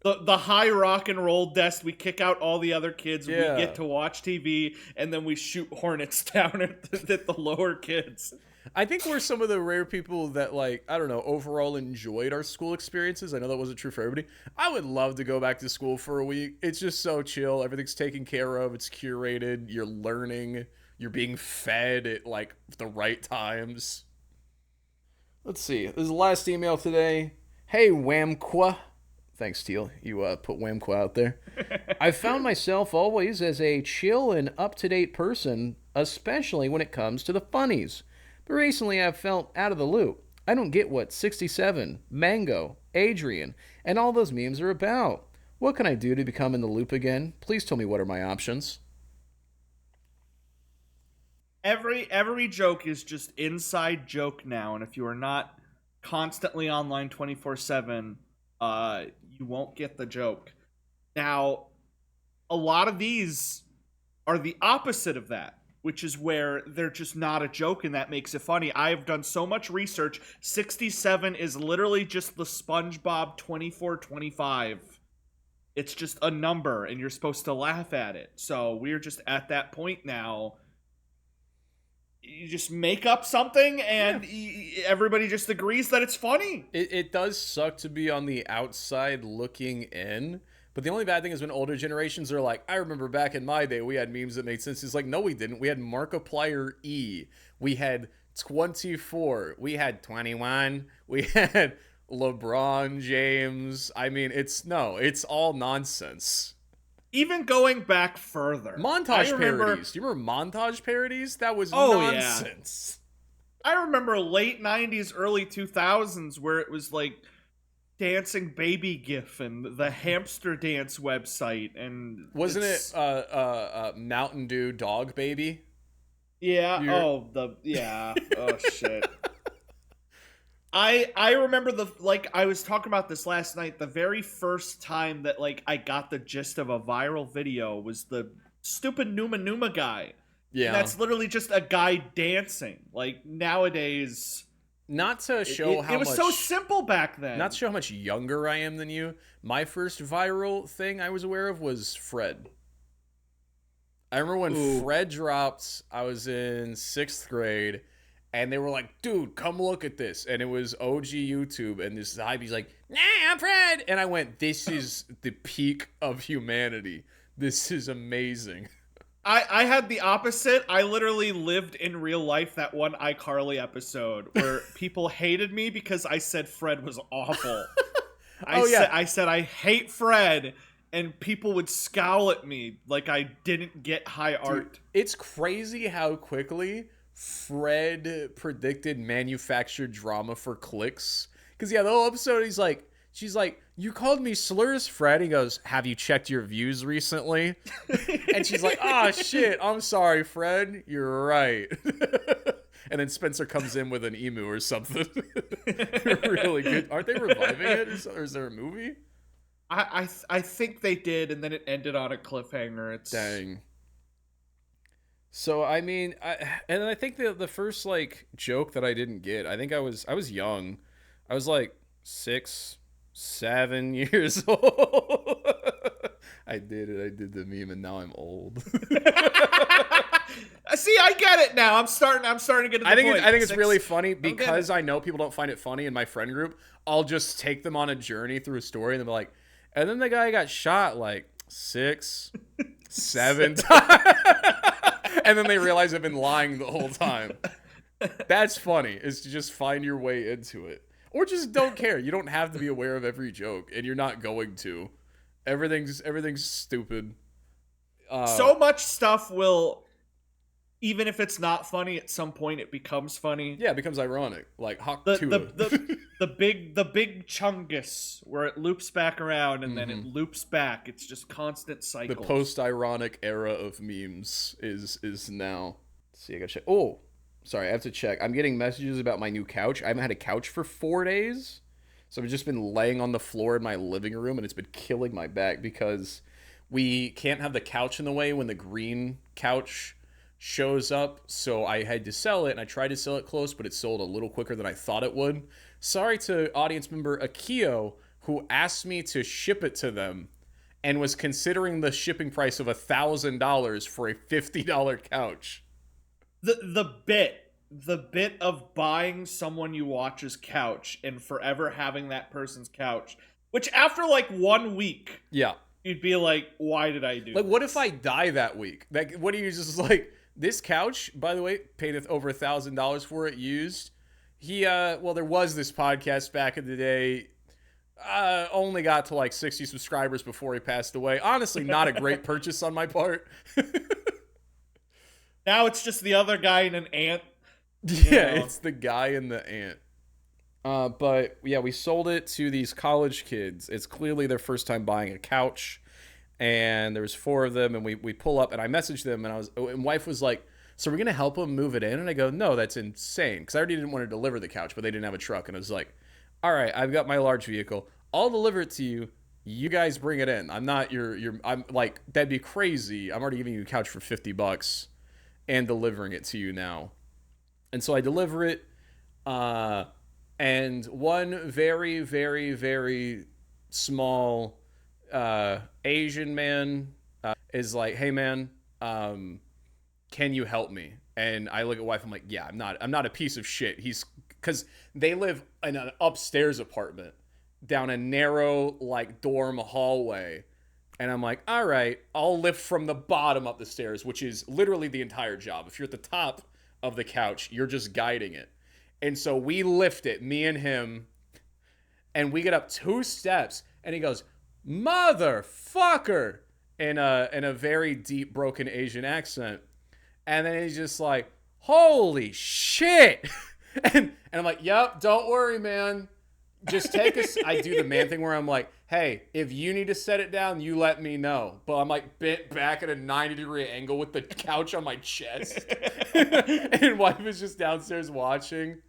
The high rock and roll desk. We kick out all the other kids. Yeah. We get to watch TV, and then we shoot hornets down at the lower kids. I think we're some of the rare people that, like, I don't know, overall enjoyed our school experiences. I know that wasn't true for everybody. I would love to go back to school for a week. It's just so chill. Everything's taken care of. It's curated. You're learning. You're being fed at, like, the right times. Let's see. This is the last email today. Hey, Whamqua. Thanks, Teal. You put Whamqua out there. I've found myself always as a chill and up-to-date person, especially when it comes to the funnies. But recently I've felt out of the loop. I don't get what 67, Mango, Adrian, and all those memes are about. What can I do to become in the loop again? Please tell me what are my options. Every joke is just inside joke now, and if you are not constantly online 24/7, you won't get the joke. Now, a lot of these are the opposite of that, which is where they're just not a joke, and that makes it funny. I've done so much research. 67 is literally just the SpongeBob 2425. It's just a number, and you're supposed to laugh at it. So we're just at that point now. You just make up something, and everybody just agrees that it's funny. It does suck to be on the outside looking in. But the only bad thing is when older generations are like, I remember back in my day, we had memes that made sense. It's like, no, we didn't. We had Markiplier E. We had 24. We had 21. We had LeBron James. I mean, it's all nonsense. Even going back further, I Montage remember. parodies. Do you remember montage parodies? That was Oh yeah, nonsense. I remember late '90s, early 2000s, where it was like dancing baby gif and the hamster dance website, and Wasn't it it's Mountain Dew Dog Baby? yeah. You're Oh the yeah. Oh shit. I remember I was talking about this last night. The very first time that like I got the gist of a viral video was the stupid Numa Numa guy. And Yeah. that's literally just a guy dancing. Like nowadays Not to it, show it, how it was so much simple back then. not to show how much younger I am than you. My first viral thing I was aware of was Fred. I remember when Ooh. Fred dropped, I was in 6th grade, and they were like, dude, come look at this. And it was OG YouTube, and this hype, he's like, nah, I'm Fred. And I went, this is the peak of humanity. This is amazing. I had the opposite. I literally lived in real life that one iCarly episode where people hated me because I said Fred was awful. I said I hate Fred, and people would scowl at me like I didn't get high art. Dude, it's crazy how quickly Fred predicted manufactured drama for clicks. Because, yeah, the whole episode, she's like, you called me slurs, Fred. He goes, have you checked your views recently? And she's like, oh, shit, I'm sorry, Fred. You're right. And then Spencer comes in with an emu or something. Really good. Aren't they reviving it? Or is there a movie? I think they did, and then it ended on a cliffhanger. It's Dang. So I mean, I think the first like joke that I didn't get, I think I was young, I was like 6, 7 years old. I did it. I did the meme, and now I'm old. See, I get it now. I'm starting to get. To the point. I think it's really funny because I know people don't find it funny in my friend group. I'll just take them on a journey through a story, and they're like, and then the guy got shot like 6, 7 times. And then they realize I've been lying the whole time. That's funny, is to just find your way into it. Or just don't care. You don't have to be aware of every joke, and you're not going to. Everything's stupid. So much stuff will, even if it's not funny, at some point it becomes funny. Yeah, it becomes ironic. Like Hawk The 2. the big chungus where it loops back around and then it loops back. It's just constant cycles. The post-ironic era of memes is now. Let's see, I gotta check. Oh, sorry, I have to check. I'm getting messages about my new couch. I haven't had a couch for 4 days. So I've just been laying on the floor in my living room, and it's been killing my back because we can't have the couch in the way when the green couch shows up. So I had to sell it, and I tried to sell it close, but it sold a little quicker than I thought it would. Sorry to audience member Akio, who asked me to ship it to them and was considering the shipping price of $1,000 for a $50 couch. The bit of buying someone you watch's couch and forever having that person's couch, which after like 1 week, Yeah. you'd be like, why did I do Like, this? what if I die that week? Like, what do you just like, this couch, by the way, paid over $1,000 for it used. Well, there was this podcast back in the day, only got to like 60 subscribers before he passed away. Honestly, not a great purchase on my part. Now it's just the other guy and an ant. Yeah, know? it's the guy and the ant. But yeah, we sold it to these college kids. It's clearly their first time buying a couch, and there was 4 of them, and we pull up, and I messaged them, and wife was like, so we're gonna help them move it in? And I go, no, that's insane, because I already didn't want to deliver the couch, but they didn't have a truck, and I was like, all right, I've got my large vehicle, I'll deliver it to you. You guys bring it in. I'm not I'm like, that'd be crazy. I'm already giving you a couch for $50 and delivering it to you now. And so I deliver it, and one very, very, very small Asian man is like, hey man, can you help me? And I look at wife, I'm like, yeah, I'm not a piece of shit. Because they live in an upstairs apartment down a narrow like dorm hallway. And I'm like, all right, I'll lift from the bottom up the stairs, which is literally the entire job. If you're at the top, of the couch. You're just guiding it. And so we lift it, me and him, and we get up 2 steps, and he goes, "Motherfucker," in a very deep, broken Asian accent. And then he's just like, "Holy shit." And I'm like, "Yep, don't worry, man. Just take us." I do the man thing where I'm like, "Hey, if you need to set it down, you let me know." But I'm like bent back at a 90-degree angle with the couch on my chest. And wife is just downstairs watching.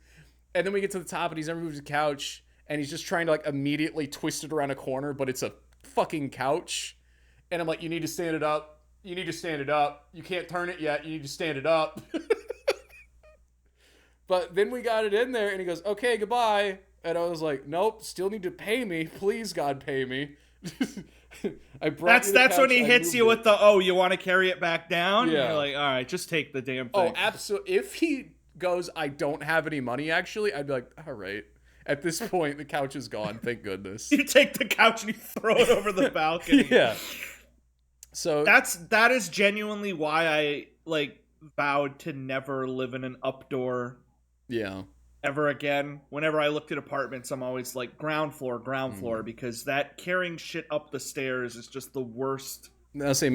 And then we get to the top and he's never moved the couch. And he's just trying to like immediately twist it around a corner, but it's a fucking couch. And I'm like, "You need to stand it up. You need to stand it up. You can't turn it yet. You need to stand it up." But then we got it in there and he goes, "Okay, goodbye." And I was like, "Nope, still need to pay me. Please, God, pay me." That's when he hits you with the, "Oh, you want to carry it back down?" Yeah. And you're like, "All right, just take the damn thing." Oh, absolutely. If he goes, "I don't have any money," actually, I'd be like, "All right." At this point, the couch is gone. Thank goodness. You take the couch and you throw it over the balcony. Yeah. So that is genuinely why I like vowed to never live in an updoor yeah. ever again. Whenever I looked at apartments, I'm always like ground floor, because that carrying shit up the stairs is just the worst I'll say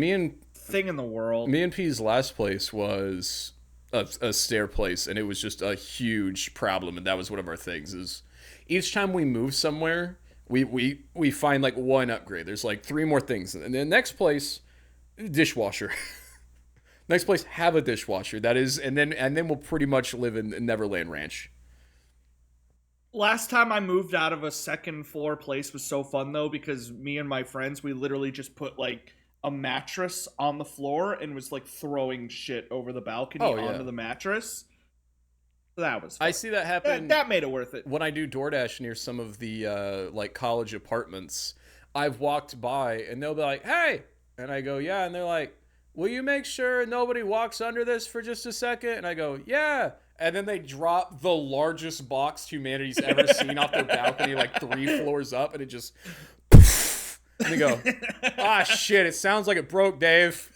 thing in the world. Me and P's last place was a stair place, and it was just a huge problem, and that was one of our things is each time we move somewhere, we find like one upgrade. There's like 3 more things. And the next place, dishwasher. Next place, have a dishwasher. That is, and then we'll pretty much live in Neverland Ranch. Last time I moved out of a second floor place was so fun though, because me and my friends, we literally just put like a mattress on the floor and was like throwing shit over the balcony onto the mattress. That was fun. I see that happen. That made it worth it. When I do DoorDash near some of the like college apartments, I've walked by and they'll be like, "Hey," and I go, "Yeah," and they're like, "Will you make sure nobody walks under this for just a second?" And I go, "Yeah." And then they drop the largest box humanity's ever seen off their balcony, like 3 floors up, and it just. And they go, "Ah, shit! It sounds like it broke, Dave."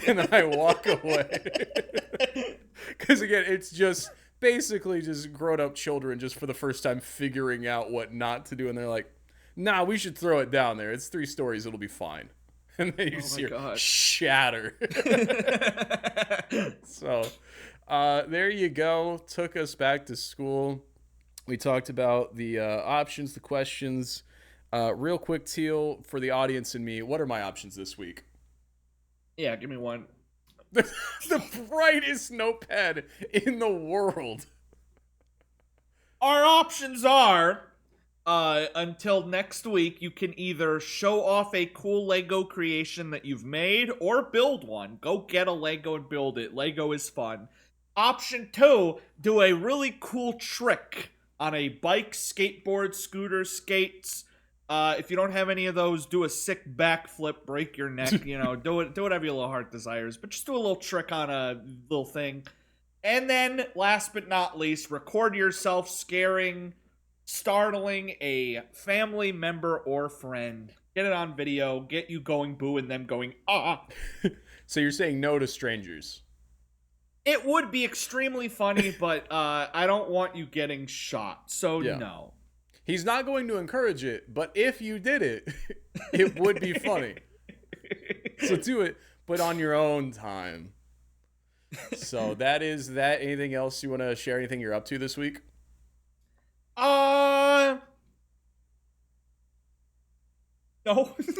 And then I walk away. Because again, it's just basically just grown-up children just for the first time figuring out what not to do. And they're like, "Nah, we should throw it down there. It's 3 stories. It'll be fine." And then you see her shatter. So there you go. Took us back to school. We talked about the options, the questions. Real quick, Teal, for the audience and me, what are my options this week? Yeah, give me one. The brightest notepad in the world. Our options are, until next week, you can either show off a cool Lego creation that you've made or build one. Go get a Lego and build it. Lego is fun. Option 2, do a really cool trick on a bike, skateboard, scooter, skates. If you don't have any of those, do a sick backflip, break your neck, do whatever your little heart desires, but just do a little trick on a little thing. And then, last but not least, record yourself scaring, startling a family member or friend. Get it on video, get you going boo and them going, ah. So you're saying no to strangers? It would be extremely funny, but I don't want you getting shot, so no. He's not going to encourage it, but if you did it, it would be funny. So do it, but on your own time. So that is that. Anything else you want to share? Anything you're up to this week? No.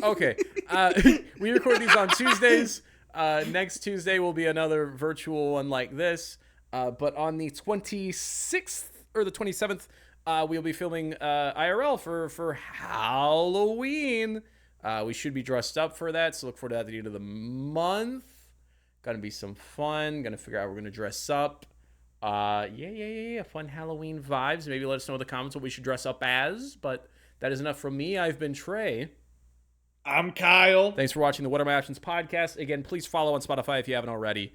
Okay. We record these on Tuesdays. Next Tuesday will be another virtual one like this. But on the 26th or the 27th, we'll be filming IRL for Halloween. We should be dressed up for that, so look forward to that at the end of the month. Gonna be some fun. Gonna figure out how we're gonna dress up. Yeah. Fun Halloween vibes. Maybe let us know in the comments what we should dress up as. But that is enough from me. I've been Trey. I'm Kyle. Thanks for watching the What Are My Options podcast. Again, please follow on Spotify if you haven't already.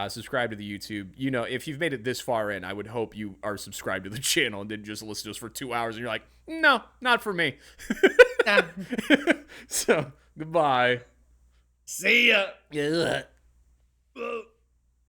Subscribe to the YouTube. If you've made it this far in, I would hope you are subscribed to the channel and didn't just listen to us for 2 hours and you're like, no, not for me. So, goodbye. See ya. Yeah.